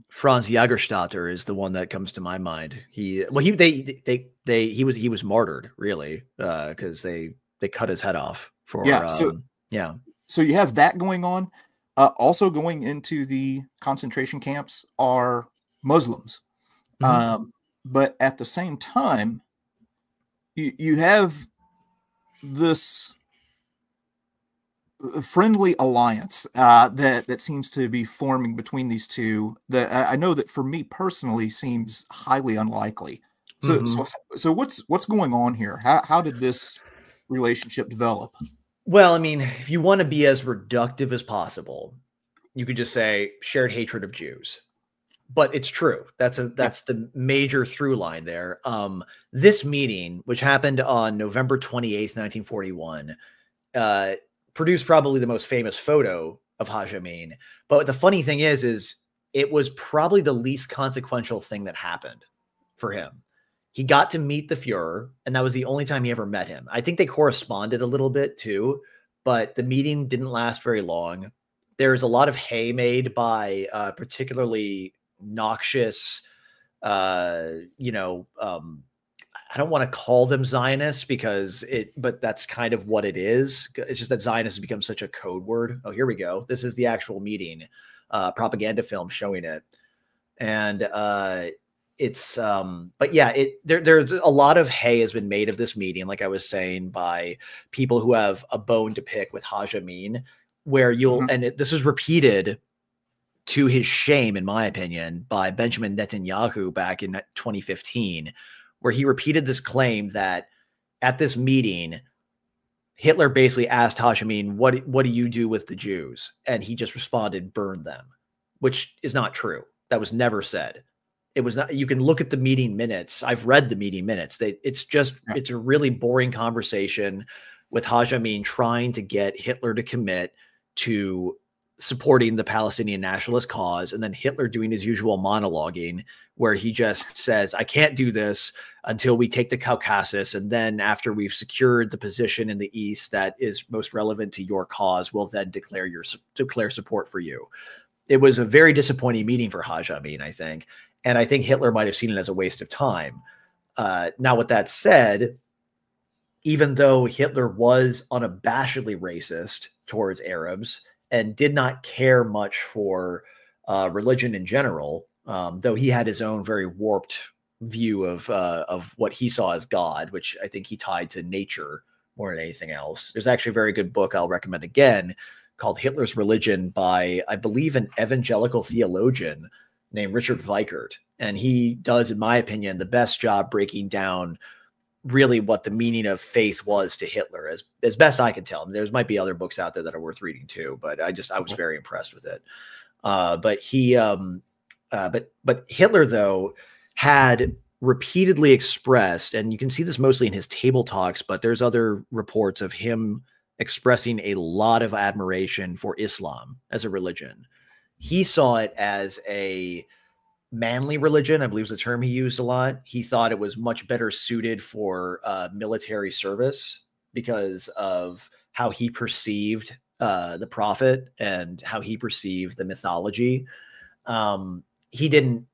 Franz Jagerstatter is the one that comes to my mind. He was martyred, really, because they cut his head off for So you have that going on. Also going into the concentration camps are Muslims, but at the same time, you have this friendly alliance that seems to be forming between these two, that I know that for me personally seems highly unlikely. So what's going on here? How did this relationship develop? Well, I mean, if you want to be as reductive as possible, you could just say shared hatred of Jews. But it's true. That's the major through line there. This meeting, which happened on November 28th, 1941, produced probably the most famous photo of Haj Amin. But the funny thing is it was probably the least consequential thing that happened for him. He got to meet the Fuhrer, and that was the only time he ever met him. I think they corresponded a little bit too, but the meeting didn't last very long. There's a lot of hay made by particularly noxious, I don't want to call them Zionists but that's kind of what it is. It's just that Zionist has become such a code word. Oh, here we go. This is the actual meeting, propaganda film showing it. And but yeah, there's a lot of hay has been made of this meeting, like I was saying, by people who have a bone to pick with Haj Amin, where this was repeated to his shame, in my opinion, by Benjamin Netanyahu back in 2015, where he repeated this claim that at this meeting, Hitler basically asked Haj Amin, what do you do with the Jews? And he just responded, burn them, which is not true. That was never said. It was not. You can look at the meeting minutes. I've read the meeting minutes. It's a really boring conversation with Haj Amin trying to get Hitler to commit to supporting the Palestinian nationalist cause, and then Hitler doing his usual monologuing where he just says, I can't do this until we take the Caucasus, and then after we've secured the position in the east that is most relevant to your cause, we'll then declare support for you. It was a very disappointing meeting for Haj Amin, I think, and I think Hitler might have seen it as a waste of time. Now, with that said, even though Hitler was unabashedly racist towards Arabs and did not care much for religion in general, though he had his own very warped view of what he saw as God, which I think he tied to nature more than anything else. There's actually a very good book I'll recommend again called Hitler's Religion by, I believe, an evangelical theologian named Richard Weikert. And he does, in my opinion, the best job breaking down really what the meaning of faith was to Hitler, as best I can tell. I mean, there might be other books out there that are worth reading too, but I was very impressed with it. But Hitler, though, had repeatedly expressed, and you can see this mostly in his table talks, but there's other reports of him expressing a lot of admiration for Islam as a religion. He saw it as a manly religion, I believe was the term he used a lot. He thought it was much better suited for military service because of how he perceived the prophet and how he perceived the mythology. He didn't,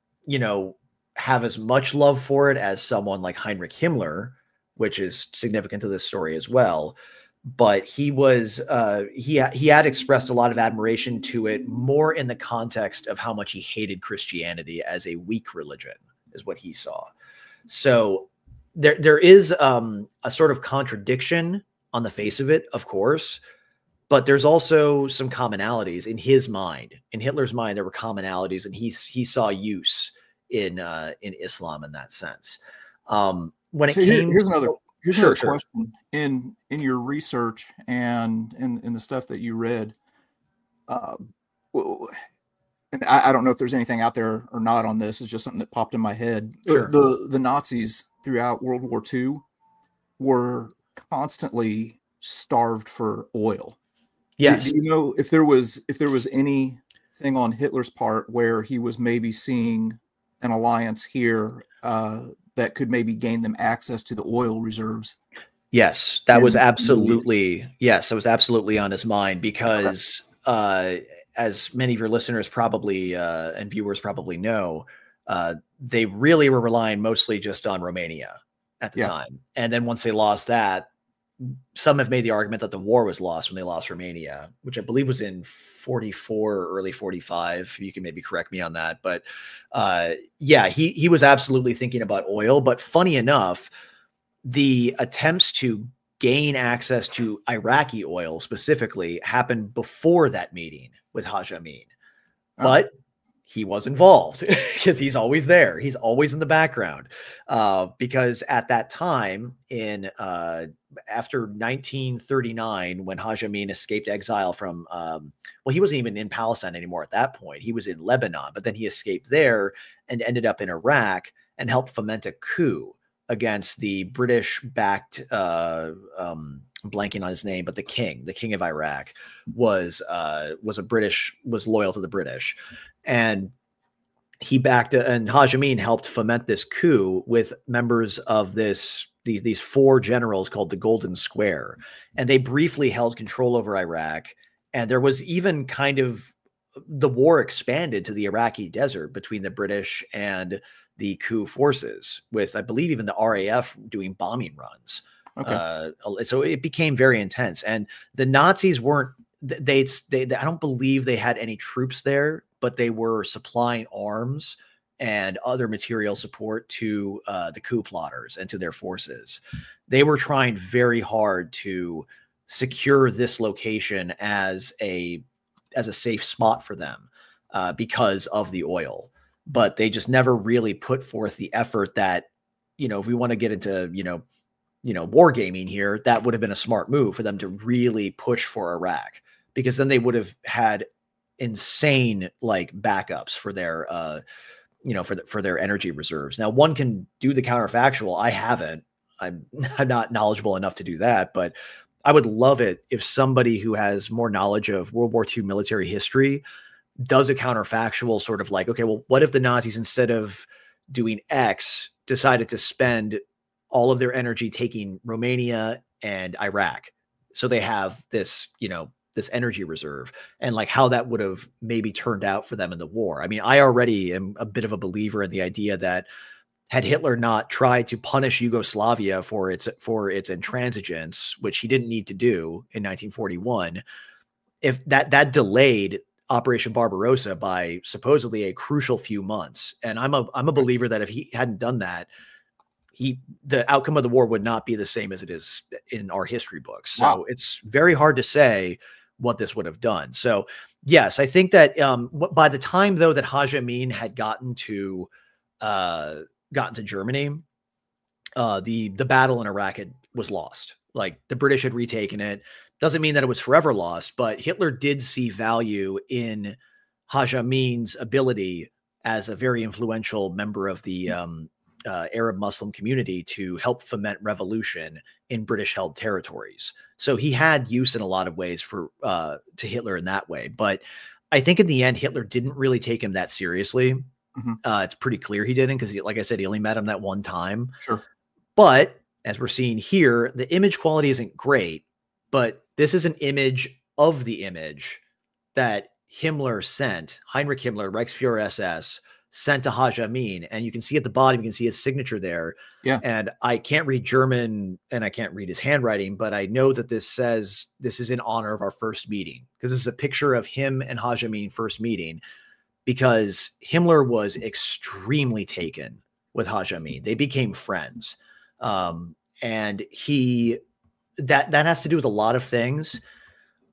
have as much love for it as someone like Heinrich Himmler, which is significant to this story as well. But he was he had expressed a lot of admiration to it, more in the context of how much he hated Christianity as a weak religion, is what he saw. So there is a sort of contradiction on the face of it, of course, but there's also some commonalities in his mind. In Hitler's mind, there were commonalities, and he saw use in Islam in that sense. When it came, here's another question. In your research and in the stuff that you read, and I don't know if there's anything out there or not on this. It's just something that popped in my head. Sure. The Nazis throughout World War II were constantly starved for oil. Yes. Do you know if there was anything on Hitler's part where he was maybe seeing an alliance here that could maybe gain them access to the oil reserves? Yes, that was absolutely, on his mind, because as many of your listeners probably and viewers probably know, they really were relying mostly just on Romania at the time. And then once they lost that, some have made the argument that the war was lost when they lost Romania, which I believe was in 44 or early 45. You can maybe correct me on that. But he was absolutely thinking about oil. But funny enough, the attempts to gain access to Iraqi oil specifically happened before that meeting with Haj Amin. But he was involved because he's always there. He's always in the background because at that time after 1939, when Haj Amin escaped exile from, he wasn't even in Palestine anymore at that point. He was in Lebanon, but then he escaped there and ended up in Iraq and helped foment a coup against the British-backed, blanking on his name, but the king of Iraq was loyal to the British. And he backed and Haj Amin helped foment this coup with members of these four generals called the Golden Square, and they briefly held control over Iraq. And there was even kind of the war expanded to the Iraqi desert between the British and the coup forces, with I believe even the RAF doing bombing runs. Okay. So it became very intense, and the Nazis weren't. They I don't believe they had any troops there, but they were supplying arms and other material support to the coup plotters and to their forces. They were trying very hard to secure this location as a safe spot for them because of the oil. But they just never really put forth the effort that, if we want to get into, wargaming here, that would have been a smart move for them to really push for Iraq, because then they would have had insane like backups for their, for their energy reserves. Now, one can do the counterfactual. I haven't. I'm not knowledgeable enough to do that, but I would love it if somebody who has more knowledge of World War II military history does a counterfactual sort of like, okay, well, what if the Nazis, instead of doing X, decided to spend all of their energy taking Romania and Iraq? So they have this, this energy reserve, and like how that would have maybe turned out for them in the war. I mean, I already am a bit of a believer in the idea that had Hitler not tried to punish Yugoslavia for its intransigence, which he didn't need to do in 1941, if that delayed Operation Barbarossa by supposedly a crucial few months. And I'm a believer that if he hadn't done that, the outcome of the war would not be the same as it is in our history books. So Wow. it's very hard to say what this would have done. So yes, I think that by the time though that Haj Amin had gotten to Germany, the battle in Iraq was lost. Like the British had retaken it. Doesn't mean that it was forever lost, but Hitler did see value in Haj Amin's ability as a very influential member of the Arab Muslim community to help foment revolution in British-held territories. So he had use in a lot of ways to Hitler in that way. But I think in the end, Hitler didn't really take him that seriously. Mm-hmm. It's pretty clear he didn't, because, like I said, he only met him that one time. Sure. But as we're seeing here, the image quality isn't great, but this is an image of the image that Himmler sent, Heinrich Himmler, Reichsfuhrer SS, sent to Haj Amin. And you can see at the bottom, you can see his signature there. Yeah. And I can't read German and I can't read his handwriting, but I know that this says this is in honor of our first meeting, because this is a picture of him and Haj Amin first meeting, because Himmler was extremely taken with Haj Amin. They became friends. And that has to do with a lot of things.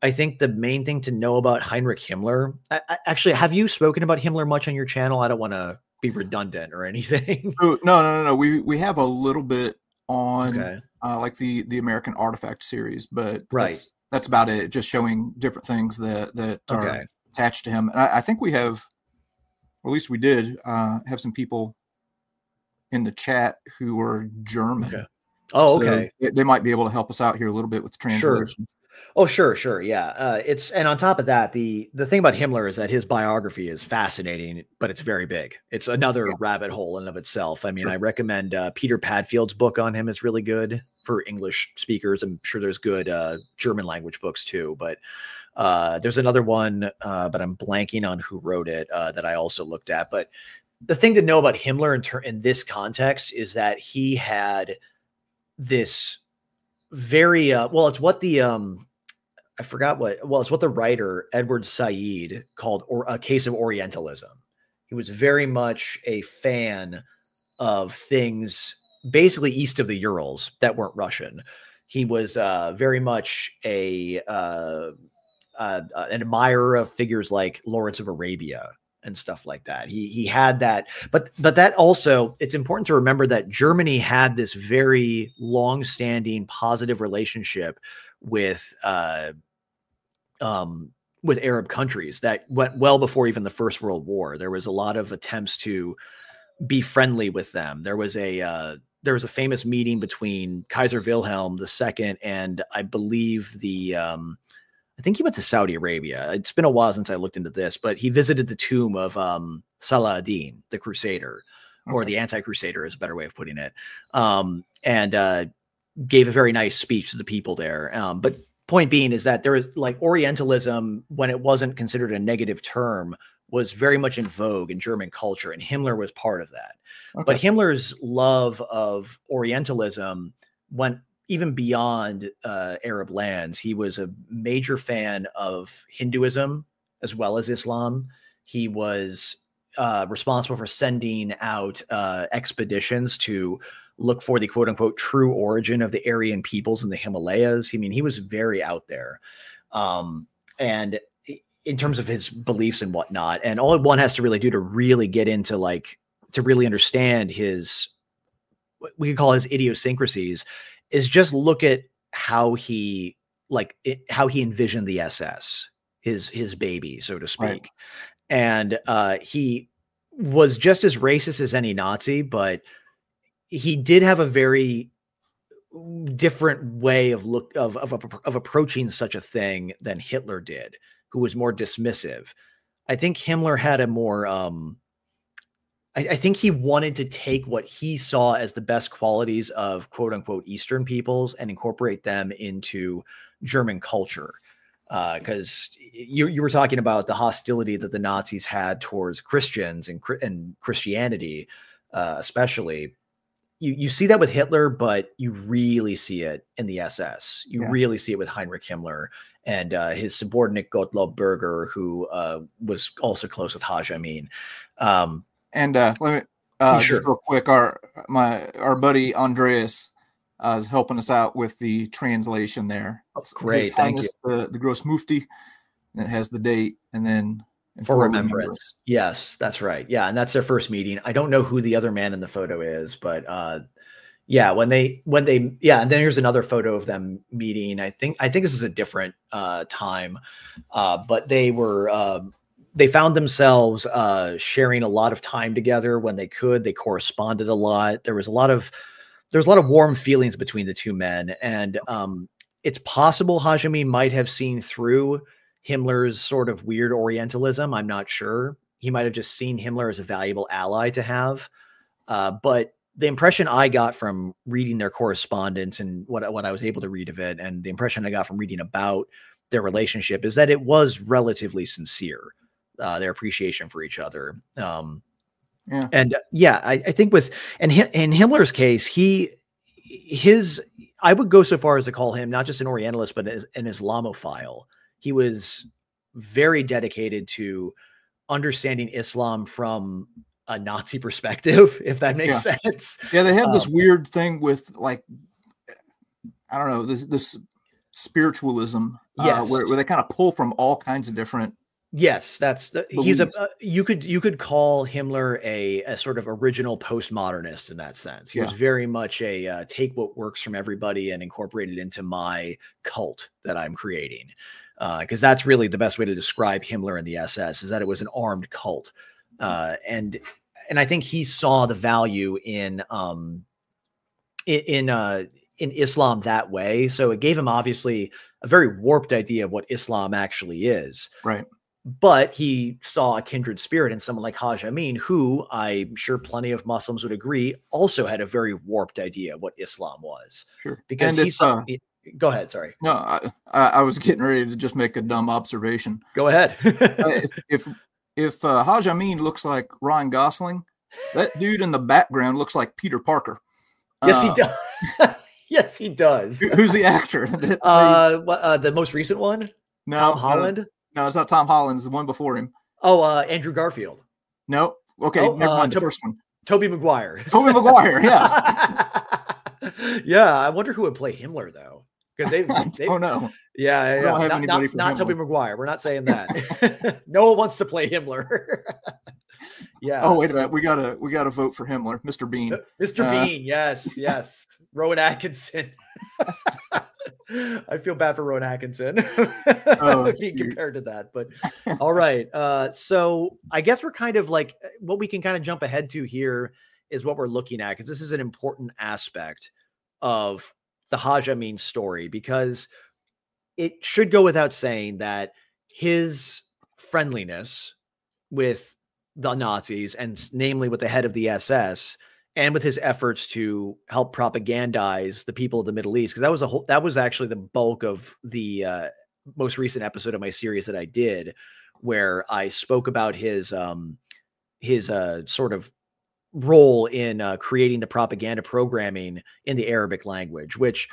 I think the main thing to know about Heinrich Himmler, actually, have you spoken about Himmler much on your channel? I don't want to be redundant or anything. Oh, no. We have a little bit on Okay. like the American Artifact series, but Right. that's about it. Just showing different things that are Okay. attached to him. And I think we have, or at least we did, have some people in the chat who are German. Okay. Oh, So okay. they might be able to help us out here a little bit with the translation. Sure. Oh, sure. Yeah. And on top of that, the thing about Himmler is that his biography is fascinating, but it's very big. It's another rabbit hole in and of itself. I mean, Sure. I recommend Peter Padfield's book on him is really good for English speakers. I'm sure there's good German language books too, but there's another one, but I'm blanking on who wrote it that I also looked at. But the thing to know about Himmler in this context is that he had this very it's what the I forgot it's what the writer Edward Said called a case of Orientalism. He was very much a fan of things basically east of the Urals that weren't Russian. He was very much an admirer of figures like Lawrence of Arabia and stuff like that. He had that, but that also, it's important to remember that Germany had this very long-standing positive relationship with Arab countries that went well before even the First World War. There was a lot of attempts to be friendly with them. There was a famous meeting between Kaiser Wilhelm II and I believe I think he went to Saudi Arabia. It's been a while since I looked into this, but he visited the tomb of Saladin, the Crusader, or the anti-Crusader is a better way of putting it, and gave a very nice speech to the people there. But point being is that there is like Orientalism, when it wasn't considered a negative term, was very much in vogue in German culture, and Himmler was part of that. But Himmler's love of Orientalism went even beyond Arab lands. He was a major fan of Hinduism as well as Islam. He was responsible for sending out expeditions to look for the quote unquote true origin of the Aryan peoples in the Himalayas. I mean, he was very out there. And in terms of his beliefs and whatnot, and all one has to really do to really get into like, to really understand his, what we could call his idiosyncrasies, is just look at how he how he envisioned the SS, his baby, so to speak. Right. And he was just as racist as any Nazi, but he did have a very different way of approaching such a thing than Hitler did, who was more dismissive. I think Himmler had a more, I think he wanted to take what he saw as the best qualities of quote unquote Eastern peoples and incorporate them into German culture. Because you were talking about the hostility that the Nazis had towards Christians and Christianity, especially. You see that with Hitler, but you really see it in the SS. You really see it with Heinrich Himmler and his subordinate Gottlob Berger, who was also close with Haj Amin. And let me just real quick, our buddy Andreas is helping us out with the translation there. That's great. His Highness, the Grand Muti, and it has the date, and then for remembrance. Yes, that's right. Yeah, and that's their first meeting. I don't know who the other man in the photo is, but yeah, when they yeah, and then here's another photo of them meeting. I think this is a different time, but they were they found themselves sharing a lot of time together when they could. They corresponded a lot. There was a lot of warm feelings between the two men, and it's possible Haj Amin might have seen through Himmler's sort of weird Orientalism. I'm not sure. He might have just seen Himmler as a valuable ally to have. But the impression I got from reading their correspondence and what I was able to read of it, and the impression I got from reading about their relationship, is that it was relatively sincere, their appreciation for each other. And yeah, I think in Himmler's case, I would go so far as to call him not just an Orientalist, but an Islamophile. He was very dedicated to understanding Islam from a Nazi perspective, if that makes sense. Yeah, they have this weird thing with, like, I don't know, this spiritualism, where they kind of pull from all kinds of different. Yes, you could call Himmler a sort of original postmodernist in that sense. He was very much a take what works from everybody and incorporate it into my cult that I'm creating. Because that's really the best way to describe Himmler and the SS, is that it was an armed cult. And I think he saw the value in Islam that way. So it gave him obviously a very warped idea of what Islam actually is. Right. But he saw a kindred spirit in someone like Haj Amin, who I'm sure plenty of Muslims would agree also had a very warped idea of what Islam was. Sure. Because he saw. Go ahead. Sorry. No, I was getting ready to just make a dumb observation. Go ahead. If Haj Amin looks like Ryan Gosling, that dude in the background looks like Peter Parker. Yes, he does. Yes, he does. Who's the actor? The most recent one? No, Tom Holland? No, it's not Tom Holland. It's the one before him. Oh, Andrew Garfield. No. Okay, never mind. The first one. Tobey Maguire. Tobey Maguire, yeah. Yeah, I wonder who would play Himmler, though. Because they don't know. Yeah. Don't have anybody for not Tobey Maguire. We're not saying that. No one wants to play Himmler. Yeah. Oh, wait a minute. We gotta vote for Himmler. Mr. Bean. Mr. Bean, yes. Rowan Atkinson. I feel bad for Rowan Atkinson being compared to that, but all right. So I guess we're kind of like, what we can kind of jump ahead to here is what we're looking at, because this is an important aspect of the Haj Amin story, because it should go without saying that his friendliness with the Nazis, and namely with the head of the SS, and with his efforts to help propagandize the people of the Middle East. Because that was actually the bulk of the most recent episode of my series that I did, where I spoke about his sort of role in creating the propaganda programming in the Arabic language, which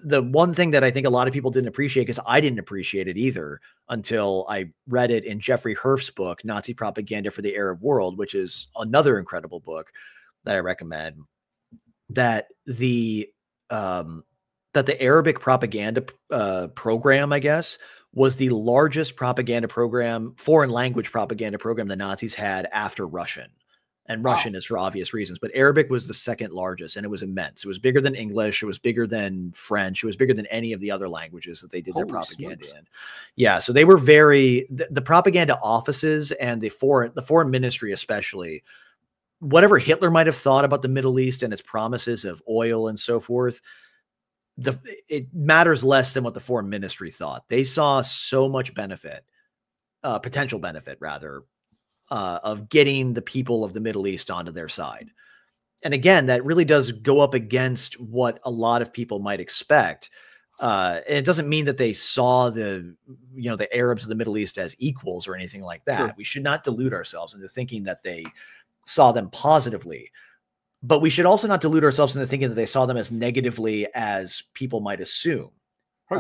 the one thing that I think a lot of people didn't appreciate, because I didn't appreciate it either until I read it in Jeffrey Herf's book, Nazi Propaganda for the Arab World, which is another incredible book that I recommend, that the Arabic propaganda program, I guess, was the largest propaganda program, foreign language propaganda program the Nazis had after Russian. And Russian is for obvious reasons, but Arabic was the second largest, and it was immense. It was bigger than English. It was bigger than French. It was bigger than any of the other languages that they did their propaganda in. Yeah. So they were the propaganda offices and the foreign ministry, especially, whatever Hitler might have thought about the Middle East and its promises of oil and so forth, it matters less than what the foreign ministry thought. They saw so much benefit, potential benefit rather, of getting the people of the Middle East onto their side. And again, that really does go up against what a lot of people might expect. And it doesn't mean that they saw the Arabs of the Middle East as equals or anything like that. Sure. We should not delude ourselves into thinking that they saw them positively, but we should also not delude ourselves into thinking that they saw them as negatively as people might assume.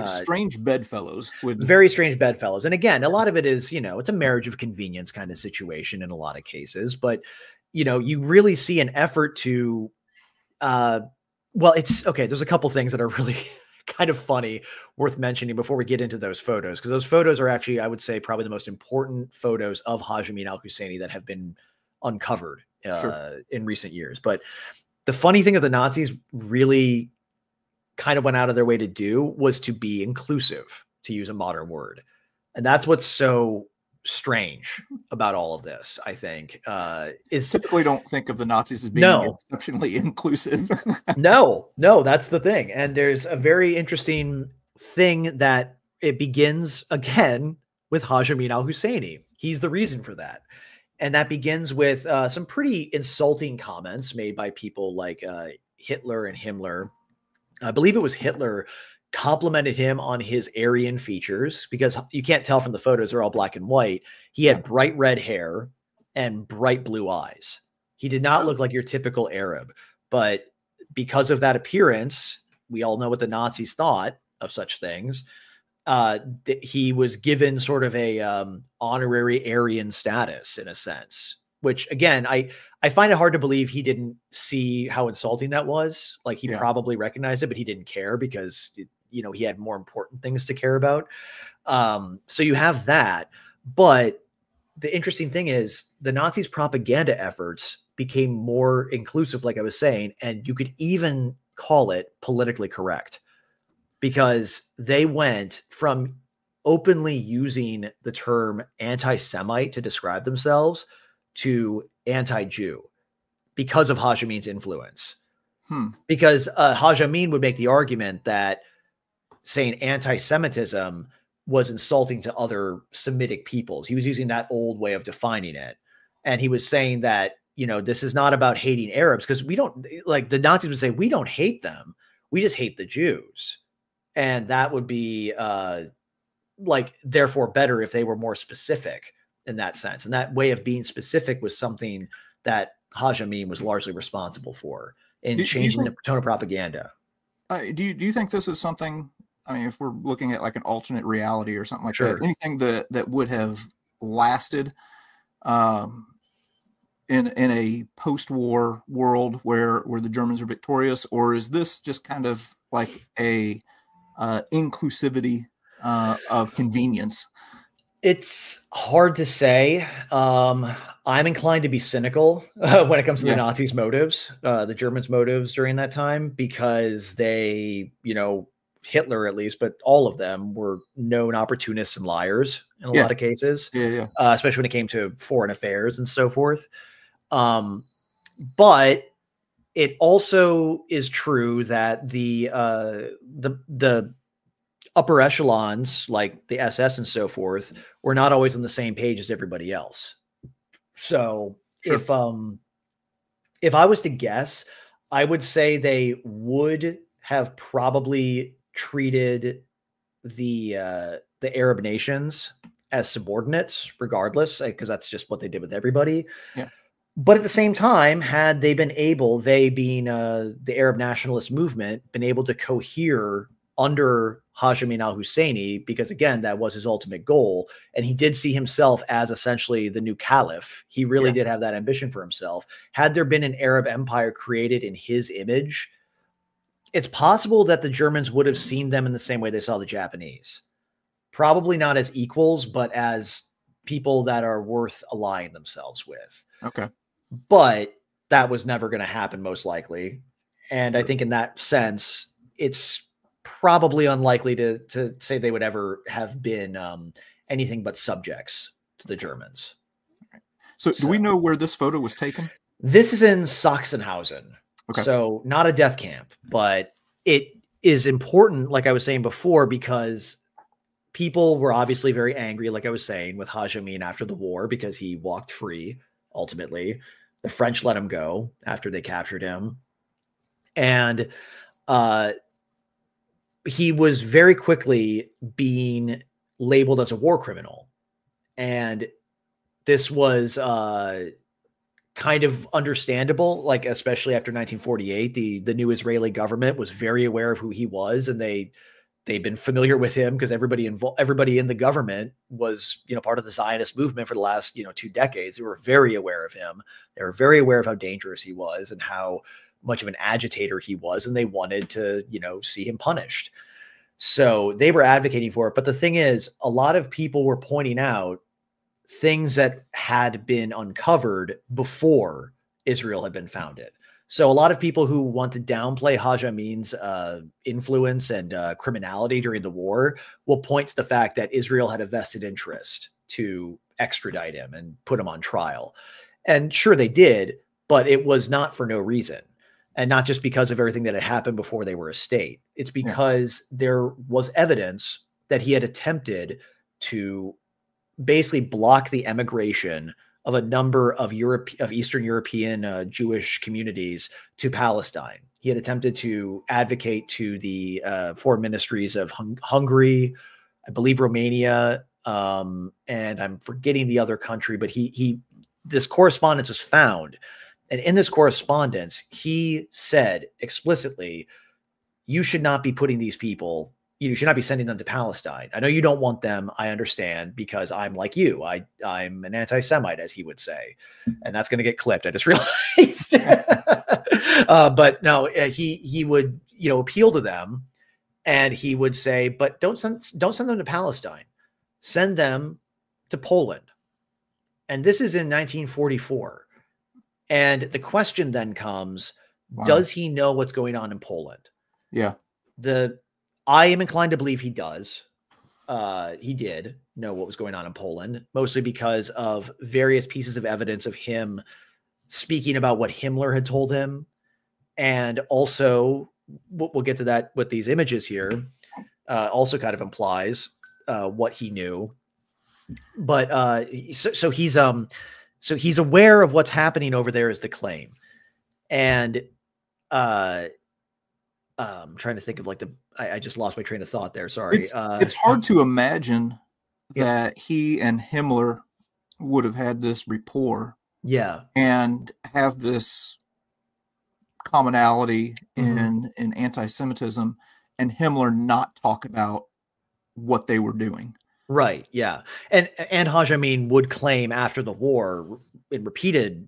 Strange bedfellows. Very strange bedfellows. And again, a lot of it is, it's a marriage of convenience kind of situation in a lot of cases, but, you really see an effort to, it's okay. There's a couple things that are really kind of funny, worth mentioning before we get into those photos, because those photos are actually, I would say, probably the most important photos of Haj Amin al-Husseini that have been uncovered in recent years. But the funny thing that the Nazis really kind of went out of their way to do was to be inclusive, to use a modern word. And that's what's so strange about all of this, I think. Is typically don't think of the Nazis as being exceptionally inclusive. No, that's the thing. And there's a very interesting thing that it begins again with Haj Amin al-Husseini. He's the reason for that. And that begins with some pretty insulting comments made by people like Hitler and Himmler. I believe it was Hitler complimented him on his Aryan features, because you can't tell from the photos, they're all black and white. He had bright red hair and bright blue eyes. He did not look like your typical Arab, but because of that appearance, we all know what the Nazis thought of such things. He was given sort of a honorary Aryan status in a sense, which again, I find it hard to believe he didn't see how insulting that was. Like he probably recognized it, but he didn't care because, he had more important things to care about. So you have that, but the interesting thing is the Nazis' propaganda efforts became more inclusive, like I was saying, and you could even call it politically correct, because they went from openly using the term anti-Semite to describe themselves to anti-Jew because of Haj Amin's influence. Because Haj Amin would make the argument that saying anti-Semitism was insulting to other Semitic peoples. He was using that old way of defining it. And he was saying that, this is not about hating Arabs, because we don't, like the Nazis would say, we don't hate them. We just hate the Jews. And that would be therefore better if they were more specific in that sense. And that way of being specific was something that Haj Amin was largely responsible for in changing the tone of propaganda. Do you think this is something, I mean, if we're looking at like an alternate reality or something like that, anything that would have lasted in a post-war world where the Germans are victorious, or is this just kind of like a inclusivity of convenience? It's hard to say. I'm inclined to be cynical when it comes to the Nazis' motives, the Germans' motives during that time, because they, Hitler at least, but all of them were known opportunists and liars in a lot of cases, especially when it came to foreign affairs and so forth. But it also is true that the upper echelons, like the SS and so forth, were not always on the same page as everybody else. So Sure. if I was to guess, I would say they would have probably treated the Arab nations as subordinates, regardless, because that's just what they did with everybody. Yeah. But at the same time, had they been able, they being the Arab nationalist movement, been able to cohere under Hashim al-Husseini, because again, that was his ultimate goal. And he did see himself as essentially the new caliph. He really did have that ambition for himself. Had there been an Arab empire created in his image, it's possible that the Germans would have seen them in the same way they saw the Japanese. Probably not as equals, but as people that are worth allying themselves with. Okay. But that was never going to happen, most likely. And I think in that sense, it's probably unlikely to say they would ever have been anything but subjects to the Germans. So do we know where this photo was taken? This is in Sachsenhausen. Okay. So not a death camp, but it is important, like I was saying before, because people were obviously very angry, like I was saying, with Haj Amin after the war, because he walked free, ultimately. The French let him go after they captured him. And he was very quickly being labeled as a war criminal. And this was kind of understandable, like especially after 1948, the new Israeli government was very aware of who he was, and they've been familiar with him because everybody in the government was, part of the Zionist movement for the last, 2 decades. They were very aware of him. They were very aware of how dangerous he was and how much of an agitator he was, and they wanted to, see him punished. So they were advocating for it. But the thing is, a lot of people were pointing out things that had been uncovered before Israel had been founded. So a lot of people who want to downplay Haj Amin's influence and criminality during the war will point to the fact that Israel had a vested interest to extradite him and put him on trial. And sure, they did, but it was not for no reason. And not just because of everything that had happened before they were a state. It's because there was evidence that he had attempted to basically block the emigration of a number of Eastern European Jewish communities to Palestine. He had attempted to advocate to the foreign ministries of Hungary, I believe Romania, and I'm forgetting the other country, but this correspondence is found. And in this correspondence, he said explicitly, you should not be putting these people, you should not be sending them to Palestine. I know you don't want them. I understand, because I'm like you. I'm an anti-Semite, as he would say. And that's going to get clipped. I just realized. But no, he would, appeal to them, and he would say, but don't send them to Palestine. Send them to Poland. And this is in 1944. And the question then comes, does he know what's going on in Poland? Yeah. I am inclined to believe he does. He did know what was going on in Poland, mostly because of various pieces of evidence of him speaking about what Himmler had told him. And also, we'll get to that with these images here, also kind of implies what he knew. But so he's aware of what's happening over there, is the claim. And I'm trying to think of I just lost my train of thought there. Sorry. It's hard to imagine that he and Himmler would have had this rapport. Yeah. And have this commonality in anti-Semitism, and Himmler not talk about what they were doing. Right. Yeah. And Haj Amin would claim after the war in repeated,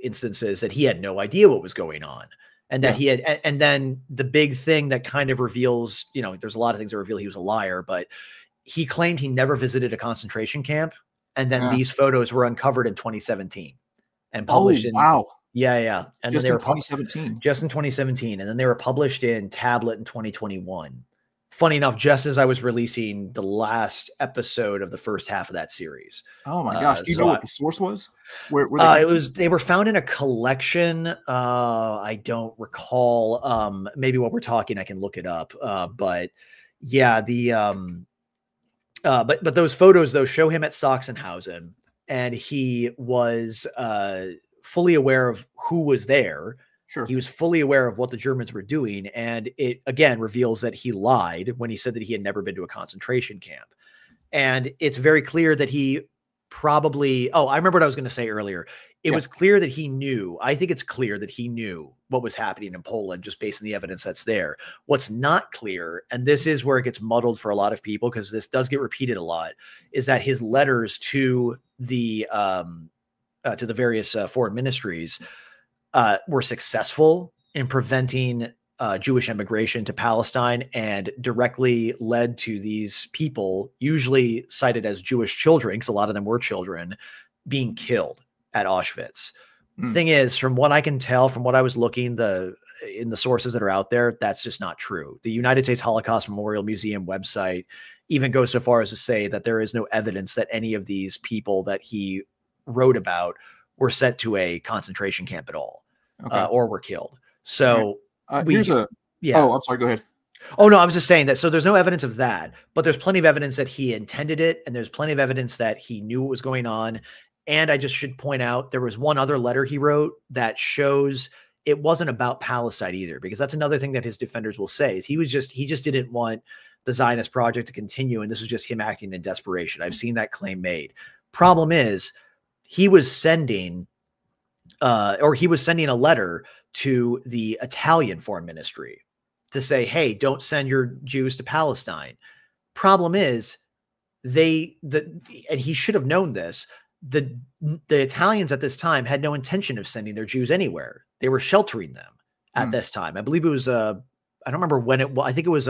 instances that he had no idea what was going on. And that he had, and then the big thing that kind of reveals, there's a lot of things that reveal he was a liar, but he claimed he never visited a concentration camp. And then these photos were uncovered in 2017 and published. Wow. Yeah. And just then they in were 2017. Just in 2017. And then they were published in Tablet in 2021. Funny enough, just as I was releasing the last episode of the first half of that series. Oh my gosh! Do you know what the source was? Where they were found in a collection. I don't recall. Maybe while we're talking, I can look it up. But yeah, but those photos though show him at Sachsenhausen, and he was fully aware of who was there. Sure. He was fully aware of what the Germans were doing. And it, again, reveals that he lied when he said that he had never been to a concentration camp. And it's very clear that he probably, I remember what I was going to say earlier. It was clear that he knew. I think it's clear that he knew what was happening in Poland just based on the evidence that's there. What's not clear, and this is where it gets muddled for a lot of people because this does get repeated a lot, is that his letters to the various foreign ministries were successful in preventing Jewish immigration to Palestine and directly led to these people, usually cited as Jewish children, because a lot of them were children, being killed at Auschwitz. Thing is, from what I can tell, from what I was looking in the sources that are out there, that's just not true. The United States Holocaust Memorial Museum website even goes so far as to say that there is no evidence that any of these people that he wrote about were sent to a concentration camp at all, or were killed. So here's a, I'm sorry, go ahead. Oh, no, I was just saying that. So there's no evidence of that, but there's plenty of evidence that he intended it. And there's plenty of evidence that he knew what was going on. And I just should point out, there was one other letter he wrote that shows it wasn't about Palestine either, because that's another thing that his defenders will say is he just didn't want the Zionist project to continue. And this was just him acting in desperation. I've seen that claim made. Problem is he was sending a letter to the Italian foreign ministry to say, hey, don't send your Jews to Palestine. Problem is and he should have known this, the Italians at this time had no intention of sending their Jews anywhere. They were sheltering them at this time. I believe it was, I don't remember when it was. I think it was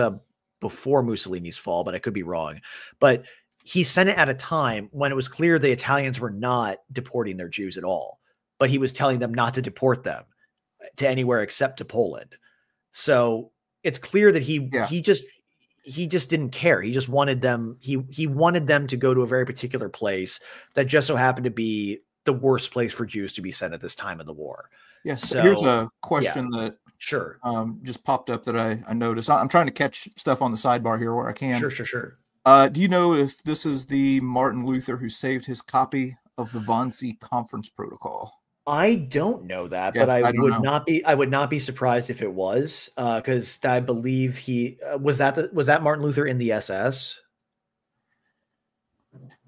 before Mussolini's fall, but I could be wrong. But he sent it at a time when it was clear the Italians were not deporting their Jews at all, but he was telling them not to deport them to anywhere except to Poland. So it's clear that he just didn't care. He just wanted them. He wanted them to go to a very particular place that just so happened to be the worst place for Jews to be sent at this time of the war. Yes. So here's a question that sure just popped up that I noticed. I'm trying to catch stuff on the sidebar here where I can. Sure. Do you know if this is the Martin Luther who saved his copy of the Wannsee Conference Protocol? I don't know that, but I would not be surprised if it was, because I believe he was that Martin Luther in the SS.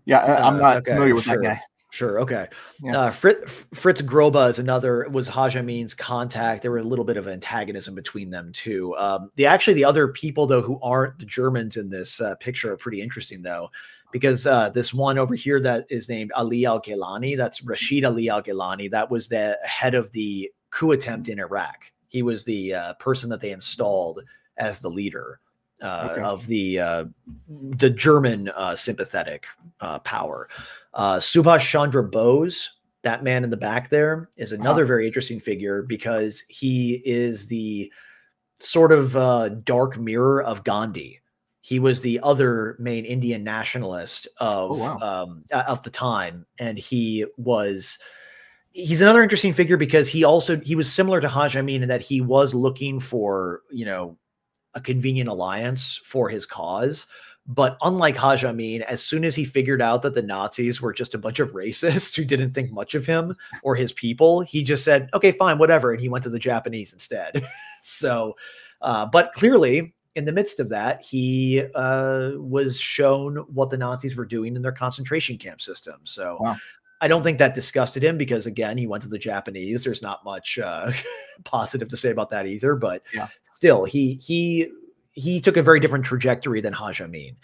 Yeah, I'm not familiar with that guy. Sure. Okay. Yeah. Fritz Groba was Haj Amin's contact. There were a little bit of antagonism between them too. The other people though, who aren't the Germans in this picture are pretty interesting though, because this one over here that is named Ali al-Gilani, that's Rashid Ali al-Gilani. That was the head of the coup attempt in Iraq. He was the person that they installed as the leader of the German sympathetic power. Subhash Chandra Bose, that man in the back there, is another very interesting figure because he is the sort of dark mirror of Gandhi. He was the other main Indian nationalist of the time, and he's another interesting figure because he was similar to Haj Amin in that he was looking for a convenient alliance for his cause. But unlike Haj Amin, as soon as he figured out that the Nazis were just a bunch of racists who didn't think much of him or his people, he just said, okay, fine, whatever. And he went to the Japanese instead. So, but clearly in the midst of that, he was shown what the Nazis were doing in their concentration camp system. So I don't think that disgusted him because, again, he went to the Japanese. There's not much positive to say about that either. But still, he took a very different trajectory than Haj Amin.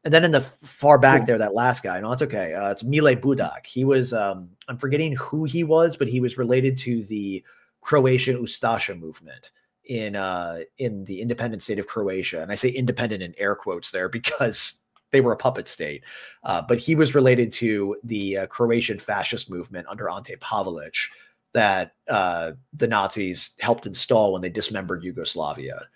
And then in the far back there, that last guy, no, it's okay. It's Mile Budak. He was, I'm forgetting who he was, but he was related to the Croatian Ustasha movement in the independent state of Croatia. And I say independent in air quotes there because they were a puppet state. But he was related to the Croatian fascist movement under Ante Pavelic that the Nazis helped install when they dismembered Yugoslavia.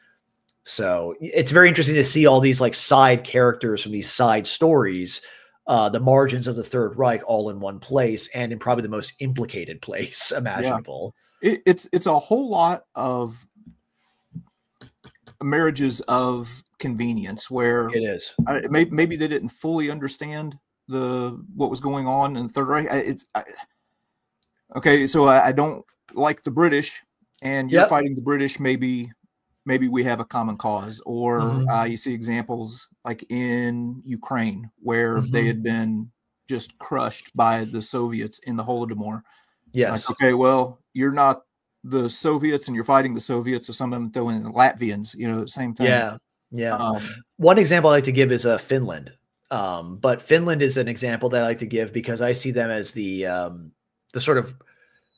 So it's very interesting to see all these like side characters from these side stories, the margins of the Third Reich all in one place and in probably the most implicated place imaginable. Yeah. It's a whole lot of marriages of convenience where it is. Maybe they didn't fully understand what was going on in the Third Reich. Okay, so I don't like the British, and you're fighting the British. Maybe we have a common cause, or you see examples like in Ukraine where they had been just crushed by the Soviets in the Holodomor. Yes. Like, okay, well, you're not the Soviets and you're fighting the Soviets, so some of them throw in the Latvians, same thing. Yeah. Yeah. One example I like to give is Finland. But Finland is an example that I like to give because I see them as the sort of,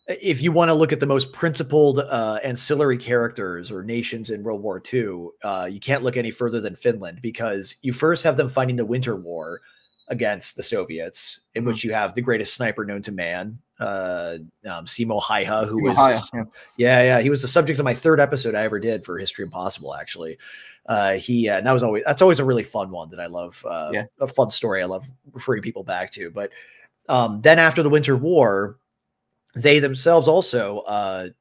if you want to look at the most principled ancillary characters or nations in World War II, you can't look any further than Finland, because you first have them fighting the Winter War against the Soviets, in which you have the greatest sniper known to man, Simo Häyhä, who was, he was the subject of my third episode I ever did for History Impossible, actually. And that's always a really fun one that I love, a fun story I love referring people back to. But then after the Winter War, they themselves also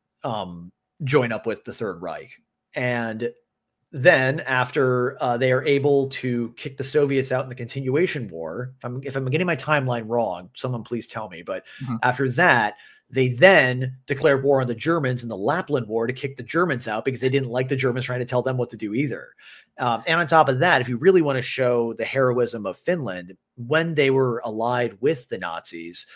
join up with the Third Reich. And then after they are able to kick the Soviets out in the continuation war, if I'm getting my timeline wrong, someone please tell me. But after that, they then declared war on the Germans in the Lapland War to kick the Germans out because they didn't like the Germans trying to tell them what to do either. And on top of that, if you really want to show the heroism of Finland, when they were allied with the Nazis,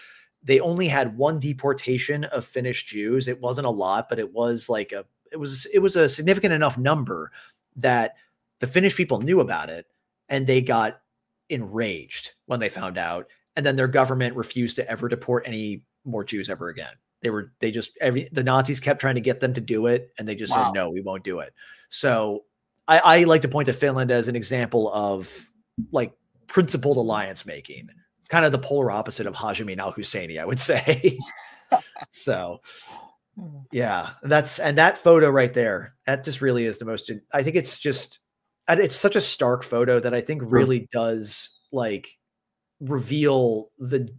they only had one deportation of Finnish Jews. It wasn't a lot, but it was like it was a significant enough number that the Finnish people knew about it, and they got enraged when they found out. And then their government refused to ever deport any more Jews ever again. The Nazis kept trying to get them to do it, and they just said, no, we won't do it. So I like to point to Finland as an example of like principled alliance making, kind of the polar opposite of Hashemi al-Husseini, I would say. So yeah, that photo right there, that just really is the most, I think it's such a stark photo that I think really does like reveal the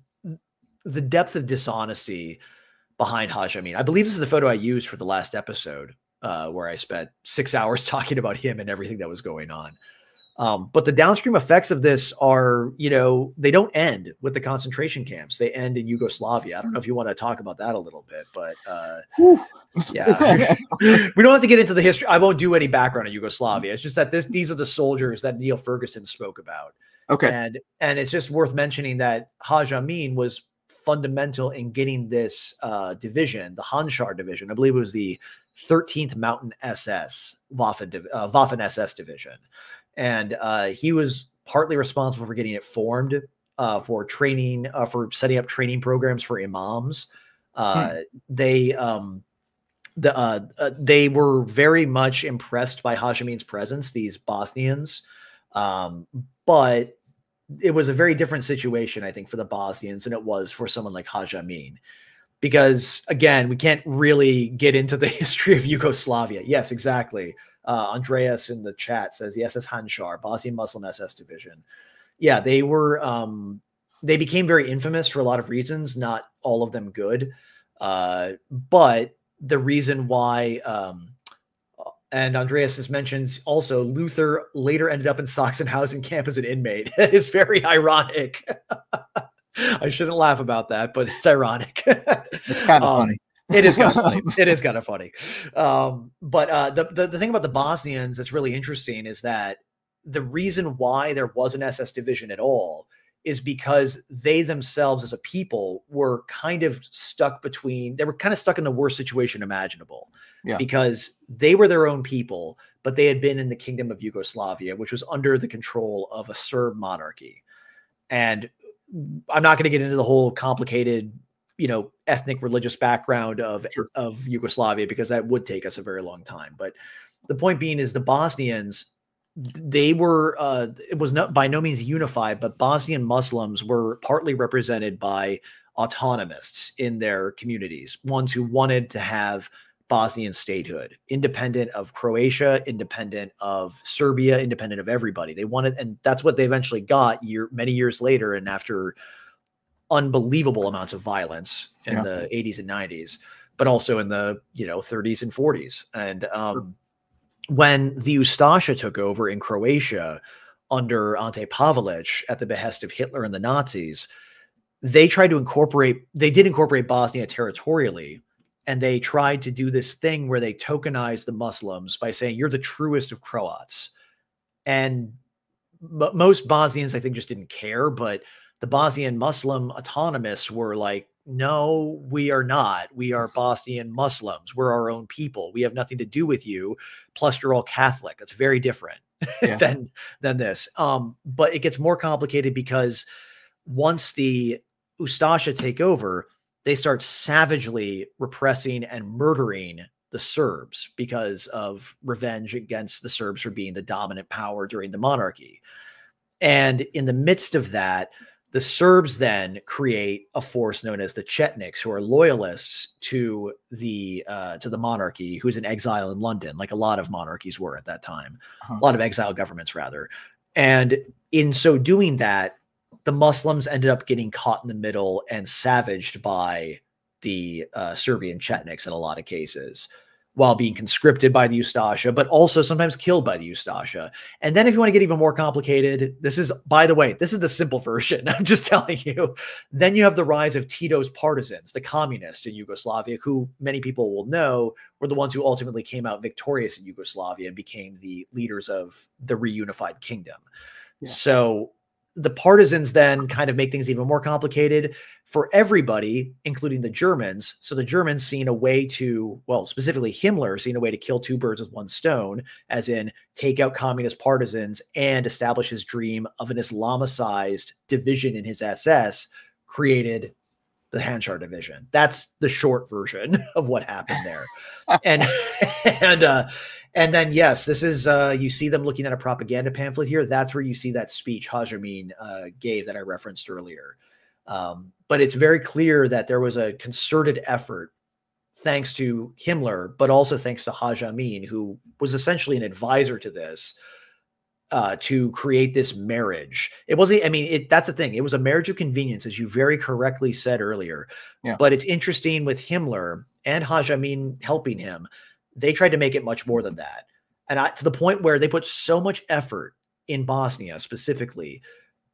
depth of dishonesty behind Haj Amin. I believe this is the photo I used for the last episode, where I spent 6 hours talking about him and everything that was going on. But the downstream effects of this are, they don't end with the concentration camps. They end in Yugoslavia. I don't know if you want to talk about that a little bit, but yeah, we don't have to get into the history. I won't do any background on Yugoslavia. It's just that these are the soldiers that Neil Ferguson spoke about. Okay. And it's just worth mentioning that Haj Amin was fundamental in getting this division, the Handschar division. I believe it was the 13th Mountain SS Waffen SS division. And he was partly responsible for getting it formed, for training, for setting up training programs for imams. They were very much impressed by Haj Amin's presence, these Bosnians. But it was a very different situation, I think, for the Bosnians than it was for someone like Haj Amin. Because, again, we can't really get into the history of Yugoslavia. Yes, exactly. Andreas in the chat says the SS Handschar, Bosnian Muslim SS division. Yeah, they were, they became very infamous for a lot of reasons, not all of them good. But the reason why, and Andreas has mentioned also, Luther later ended up in Sachsenhausen camp as an inmate. It is very ironic. I shouldn't laugh about that, but it's ironic. It's kind of funny. It is kind of funny. It is kind of funny. But the thing about the Bosnians that's really interesting is that the reason why there was an SS division at all is because they themselves as a people were kind of stuck in the worst situation imaginable. Yeah. Because they were their own people, but they had been in the Kingdom of Yugoslavia, which was under the control of a Serb monarchy. And I'm not going to get into the whole complicated, ethnic religious background of Yugoslavia, because that would take us a very long time. But the point being is the Bosnians, they were, it was not by no means unified, but Bosnian Muslims were partly represented by autonomists in their communities, ones who wanted to have Bosnian statehood, independent of Croatia, independent of Serbia, independent of everybody. They wanted, and that's what they eventually got many years later, and after unbelievable amounts of violence in the 80s and 90s, but also in the 30s and 40s. And when the Ustasha took over in Croatia, under Ante Pavelic at the behest of Hitler and the Nazis, they did incorporate Bosnia territorially. And they tried to do this thing where they tokenized the Muslims by saying, you're the truest of Croats. And most Bosnians, I think, just didn't care. But the Bosnian Muslim autonomists were like, no, we are not. We are Bosnian Muslims. We're our own people. We have nothing to do with you. Plus, you're all Catholic. It's very different than this. But it gets more complicated because once the Ustasha take over, they start savagely repressing and murdering the Serbs because of revenge against the Serbs for being the dominant power during the monarchy. And in the midst of that, the Serbs then create a force known as the Chetniks, who are loyalists to the monarchy, who's in exile in London, like a lot of monarchies were at that time, a lot of exile governments rather. And in so doing that, the Muslims ended up getting caught in the middle and savaged by the Serbian Chetniks in a lot of cases, while being conscripted by the Ustasha, but also sometimes killed by the Ustasha. And then if you want to get even more complicated, this is, by the way, this is the simple version. I'm just telling you. Then you have the rise of Tito's partisans, the communists in Yugoslavia, who many people will know were the ones who ultimately came out victorious in Yugoslavia and became the leaders of the reunified kingdom. Yeah. So the partisans then kind of make things even more complicated for everybody, including the Germans. So the Germans seen a way to, well, specifically Himmler seen a way to kill two birds with one stone, as in take out communist partisans and establish his dream of an Islamicized division in his SS, created the Handschar division. That's the short version of what happened there. And then, yes, this is, you see them looking at a propaganda pamphlet here. That's where you see that speech Haj Amin gave that I referenced earlier. But it's very clear that there was a concerted effort, thanks to Himmler, but also thanks to Haj Amin, who was essentially an advisor to this, to create this marriage. It wasn't, I mean, that's the thing. It was a marriage of convenience, as you very correctly said earlier. Yeah. But it's interesting with Himmler and Haj Amin helping him, they tried to make it much more than that. And to the point where they put so much effort in Bosnia specifically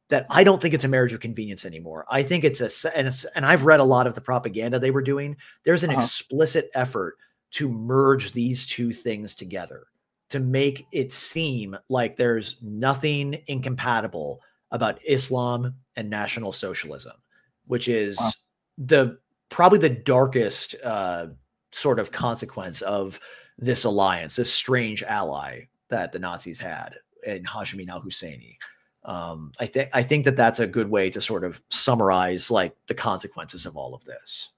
that I don't think it's a marriage of convenience anymore. I think and I've read a lot of the propaganda they were doing. There's an explicit effort to merge these two things together, to make it seem like there's nothing incompatible about Islam and National Socialism, which is probably the darkest sort of consequence of this alliance, this strange ally that the Nazis had in Hashemi al-Husseini. I think that that's a good way to sort of summarize like the consequences of all of this.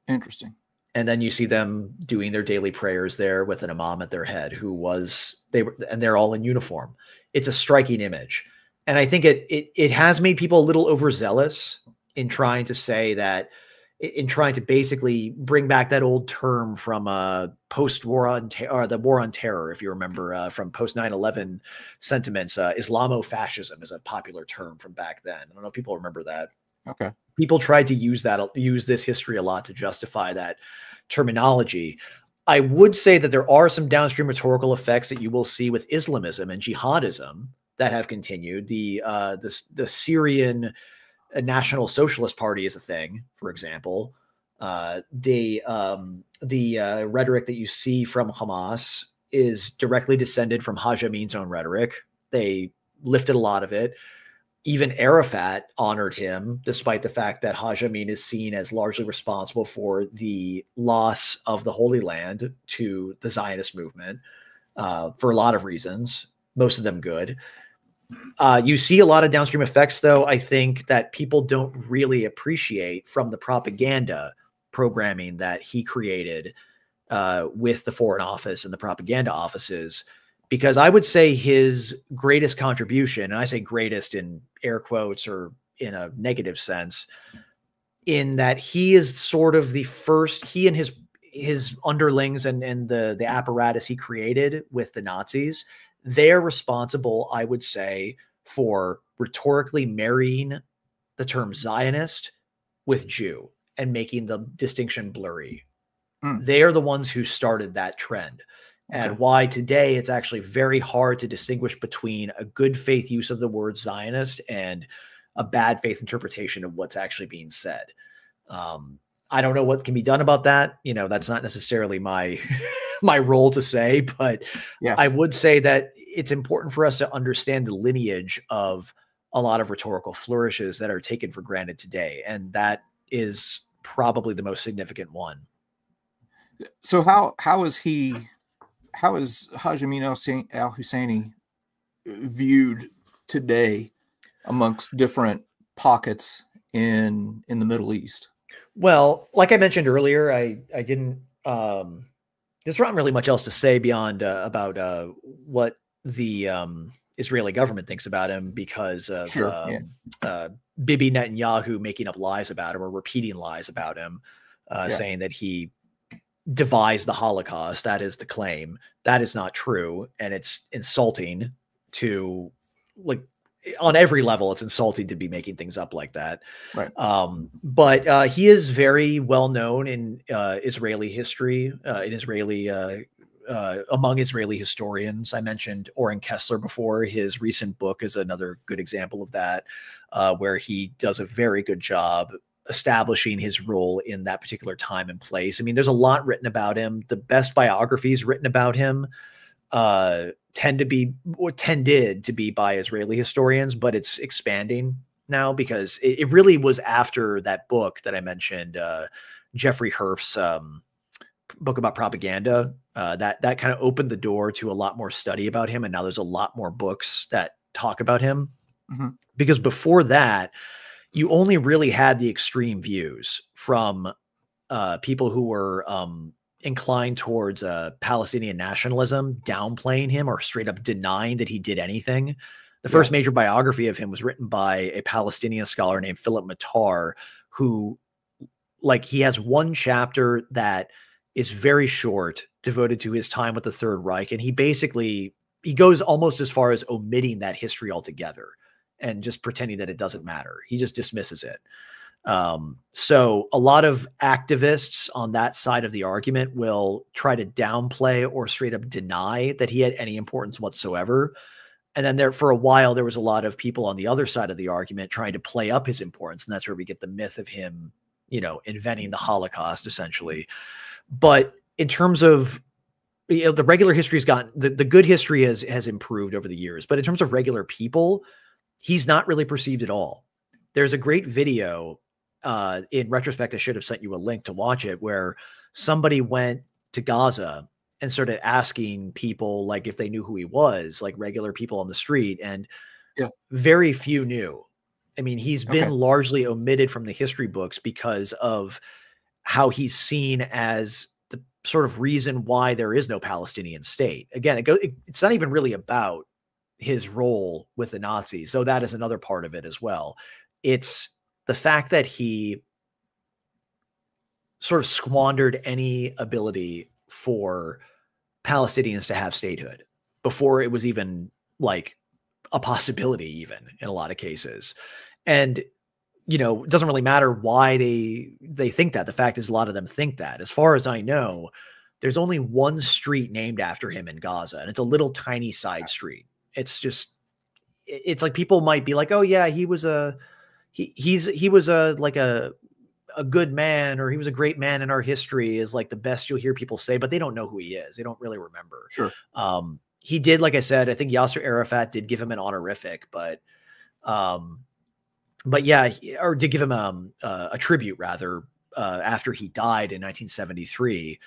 Interesting. And then you see them doing their daily prayers there with an imam at their head and they're all in uniform. It's a striking image. And I think it has made people a little overzealous in trying to say that, in trying to basically bring back that old term from post-war on the war on terror, if you remember, from post 9/11 sentiments. Islamofascism is a popular term from back then. I don't know if people remember that. Okay. People tried to use this history a lot to justify that terminology. I would say that there are some downstream rhetorical effects that you will see with Islamism and jihadism that have continued. The Syrian National Socialist Party is a thing, for example. The rhetoric that you see from Hamas is directly descended from Haj Amin's own rhetoric. They lifted a lot of it. Even Arafat honored him, despite the fact that Haj Amin is seen as largely responsible for the loss of the Holy Land to the Zionist movement, for a lot of reasons, most of them good. You see a lot of downstream effects, though, I think, that people don't really appreciate from the propaganda programming that he created with the Foreign Office and the propaganda offices. Because I would say his greatest contribution, and I say greatest in air quotes or in a negative sense, in that he is sort of the first, he and his underlings and the apparatus he created with the Nazis, they're responsible, I would say, for rhetorically marrying the term Zionist with Jew and making the distinction blurry. They are the ones who started that trend. Okay. and why today it's actually very hard to distinguish between a good faith use of the word Zionist and a bad faith interpretation of what's actually being said. I don't know what can be done about that. You know, that's not necessarily my my role to say, but Yeah. I would say that it's important for us to understand the lineage of a lot of rhetorical flourishes that are taken for granted today, and that is probably the most significant one. So how is Haj Amin al-Husseini viewed today amongst different pockets in the Middle East? Well, like I mentioned earlier, I didn't there's not really much else to say beyond about what the Israeli government thinks about him because of Sure. Yeah. Bibi Netanyahu making up lies about him or repeating lies about him, Yeah. saying that he devised the Holocaust. That is the claim. That is not true, and it's insulting to, like, on every level. It's insulting to be making things up like that. Right. But he is very well known in Israeli history, among Israeli historians. I mentioned Oren Kessler before. His recent book is another good example of that, where he does a very good job establishing his role in that particular time and place. I mean, there's a lot written about him. The best biographies written about him tended to be by Israeli historians, but it's expanding now because it really was after that book that I mentioned, Jeffrey Herf's book about propaganda, that kind of opened the door to a lot more study about him. And now there's a lot more books that talk about him. Mm-hmm. Because before that, you only really had the extreme views from people who were inclined towards Palestinian nationalism, downplaying him or straight up denying that he did anything. The first major biography of him was written by a Palestinian scholar named Philip Matar, who, like, he has one chapter that is very short, devoted to his time with the Third Reich. And he goes almost as far as omitting that history altogether and just pretending that it doesn't matter. He just dismisses it. So a lot of activists on that side of the argument will try to downplay or straight up deny that he had any importance whatsoever. And then for a while, there was a lot of people on the other side of the argument trying to play up his importance. And that's where we get the myth of him, inventing the Holocaust, essentially. But in terms of, the regular history's gotten, the good history has improved over the years. But in terms of regular people, he's not really perceived at all. There's a great video, in retrospect, I should have sent you a link to watch it, where somebody went to Gaza and started asking people, like, if they knew who he was, like regular people on the street. And very few knew. I mean, he's been largely omitted from the history books because of how he's seen as the sort of reason why there is no Palestinian state. Again, it's not even really about his role with the Nazis. So that is another part of it as well. It's the fact that he sort of squandered any ability for Palestinians to have statehood before it was even like a possibility, even in a lot of cases. And, it doesn't really matter why they think that. The fact is, a lot of them think that. As far as I know, there's only one street named after him in Gaza, and it's a little tiny side street. It's like people might be like, oh yeah, he was a good man, or he was a great man in our history, is like the best you'll hear people say, but they don't know who he is. They don't really remember. Sure. He did, like I said, I think Yasser Arafat did give him an honorific, but yeah, or did give him a tribute rather, after he died in 1973.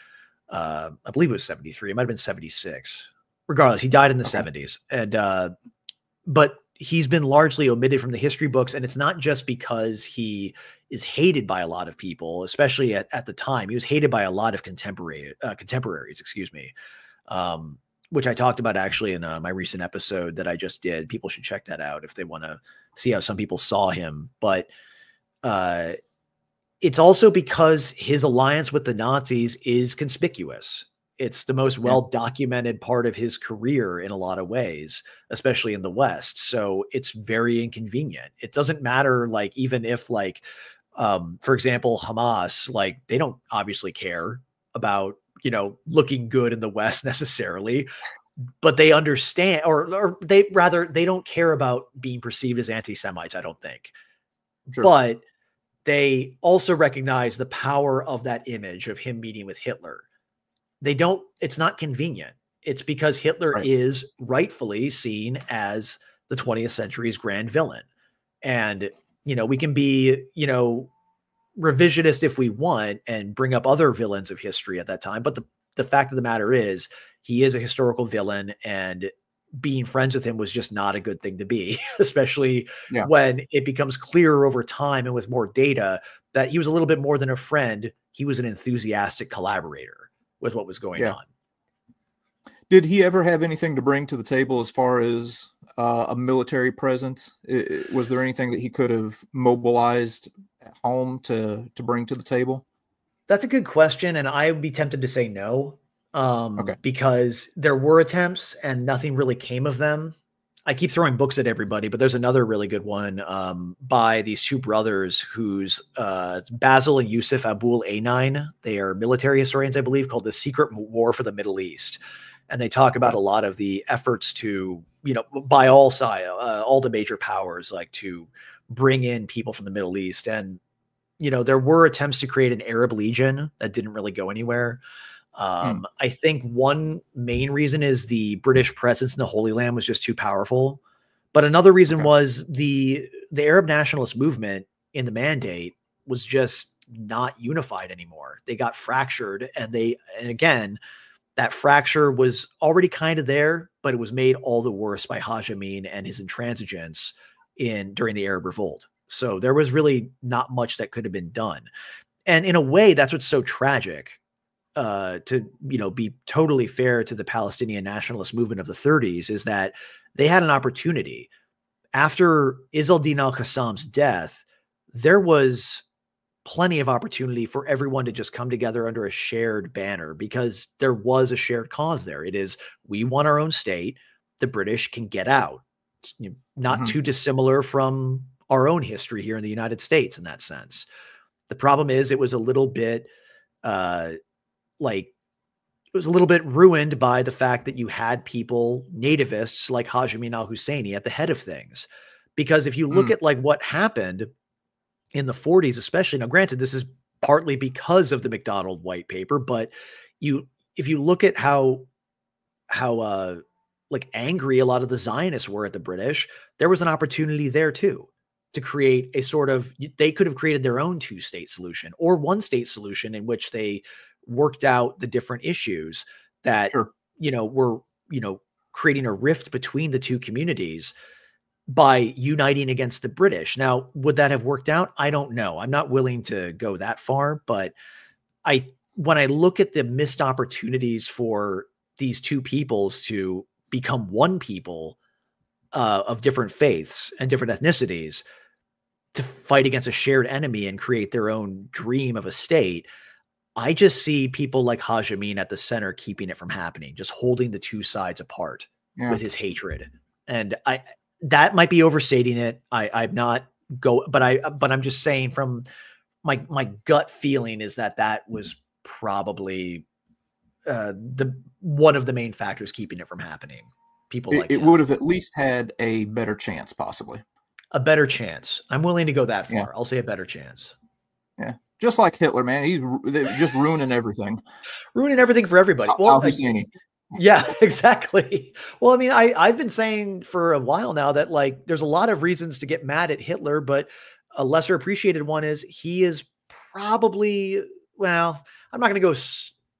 I believe it was 73. It might've been 76. Regardless, he died in the 70s. And, but he's been largely omitted from the history books. And it's not just because he is hated by a lot of people, especially at the time. He was hated by a lot of contemporaries, which I talked about actually in my recent episode that I just did. People should check that out if they want to see how some people saw him. But it's also because his alliance with the Nazis is conspicuous. It's the most well-documented part of his career in a lot of ways, especially in the West. So it's very inconvenient. It doesn't matter, like, even if, like, for example, Hamas, like, they don't obviously care about you know, looking good in the West necessarily, but they understand, or they rather, they don't care about being perceived as anti-Semites, I don't think. Sure. But they also recognize the power of that image of him meeting with Hitler. They don't, it's not convenient. It's because Hitler is rightfully seen as the 20th century's grand villain. And, you know, we can be, you know, revisionist if we want and bring up other villains of history at that time. But the fact of the matter is he is a historical villain, and being friends with him was just not a good thing to be, especially when it becomes clearer over time and with more data that he was a little bit more than a friend. He was an enthusiastic collaborator with what was going on. Did he ever have anything to bring to the table as far as a military presence? Was there anything that he could have mobilized at home to bring to the table? That's a good question, and I would be tempted to say no, because there were attempts and nothing really came of them. I keep throwing books at everybody, but there's another really good one by these two brothers who's Basil and Yusuf Abul Ainain. They are military historians, I believe, called The Secret War for the Middle East. And they talk about a lot of the efforts to, you know, by all sides, all the major powers, like to bring in people from the Middle East. And, you know, there were attempts to create an Arab Legion that didn't really go anywhere. I think one main reason is the British presence in the Holy Land was just too powerful. But another reason was the Arab nationalist movement in the Mandate was just not unified anymore. They got fractured, and again, that fracture was already kind of there, but it was made all the worse by Haj Amin and his intransigence during the Arab Revolt. So there was really not much that could have been done. And in a way, that's what's so tragic, to, you know, be totally fair to the Palestinian nationalist movement of the 30s, is that they had an opportunity. After Izzeldin al-Qassam's death, there was plenty of opportunity for everyone to just come together under a shared banner, because there was a shared cause there. It is, we want our own state. The British can get out. It's, you know, not too dissimilar from our own history here in the United States in that sense. The problem is it was a little bit ruined by the fact that you had people, nativists like Haj Amin al-Husseini at the head of things. Because if you look at like what happened in the 40s, especially, now granted, this is partly because of the McDonald white paper, but if you look at how like angry a lot of the Zionists were at the British, there was an opportunity there too, to create a sort of, they could have created their own two-state solution or one-state solution in which they worked out the different issues that, you know, were, you know, creating a rift between the two communities by uniting against the British. Now, would that have worked out? I don't know. I'm not willing to go that far, but when I look at the missed opportunities for these two peoples to become one people of different faiths and different ethnicities to fight against a shared enemy and create their own dream of a state, I just see people like Haj Amin at the center keeping it from happening, just holding the two sides apart with his hatred. And that might be overstating it. I'm not but I'm just saying from my gut feeling is that was probably one of the main factors keeping it from happening. People like it would have at least had a better chance, possibly. A better chance. I'm willing to go that far. I'll say a better chance. Yeah. Just like Hitler, man. They're just ruining everything. Ruining everything for everybody. Yeah, exactly. Well, I mean, I've been saying for a while now that like there's a lot of reasons to get mad at Hitler, but a lesser appreciated one is he is probably, well, I'm not going to go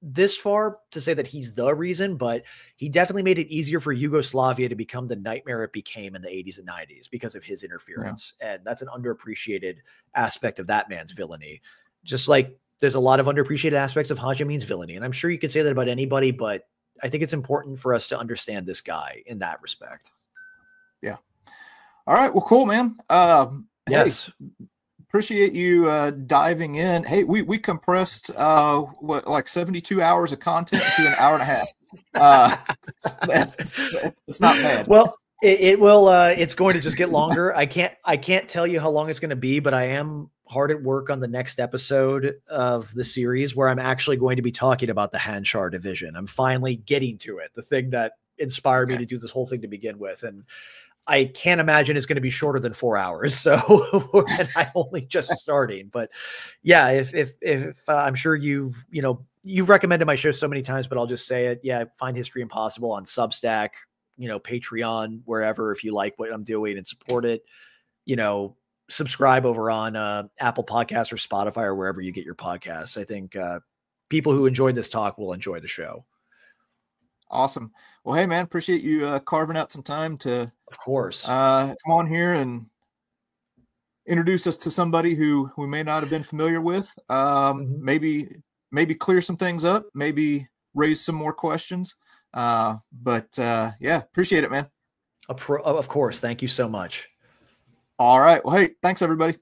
this far to say that he's the reason, but he definitely made it easier for Yugoslavia to become the nightmare it became in the 80s and 90s because of his interference. And that's an underappreciated aspect of that man's villainy. Just like there's a lot of underappreciated aspects of Haj Amin's villainy. And I'm sure you could say that about anybody, but I think it's important for us to understand this guy in that respect. Yeah. All right. Well, cool, man. Yes. Hey, appreciate you diving in. Hey, we compressed like 72 hours of content to an hour and a half. That's not bad. Well, it will. It's going to just get longer. I can't tell you how long it's going to be, but I am hard at work on the next episode of the series where I'm actually going to be talking about the Hanshar division. I'm finally getting to it, the thing that inspired me to do this whole thing to begin with. And I can't imagine it's going to be shorter than 4 hours. So and I'm only just starting, but yeah, if I'm sure you've recommended my show so many times, but I'll just say it. Yeah. Find History Impossible on Substack, Patreon, wherever, if you like what I'm doing and support it, subscribe over on Apple Podcasts or Spotify or wherever you get your podcasts. I think people who enjoyed this talk will enjoy the show. Awesome. Well, hey man, appreciate you carving out some time to, of course, come on here and introduce us to somebody who we may not have been familiar with. Maybe clear some things up, maybe raise some more questions. But yeah, appreciate it, man. Of course. Thank you so much. All right. Well, hey, thanks everybody.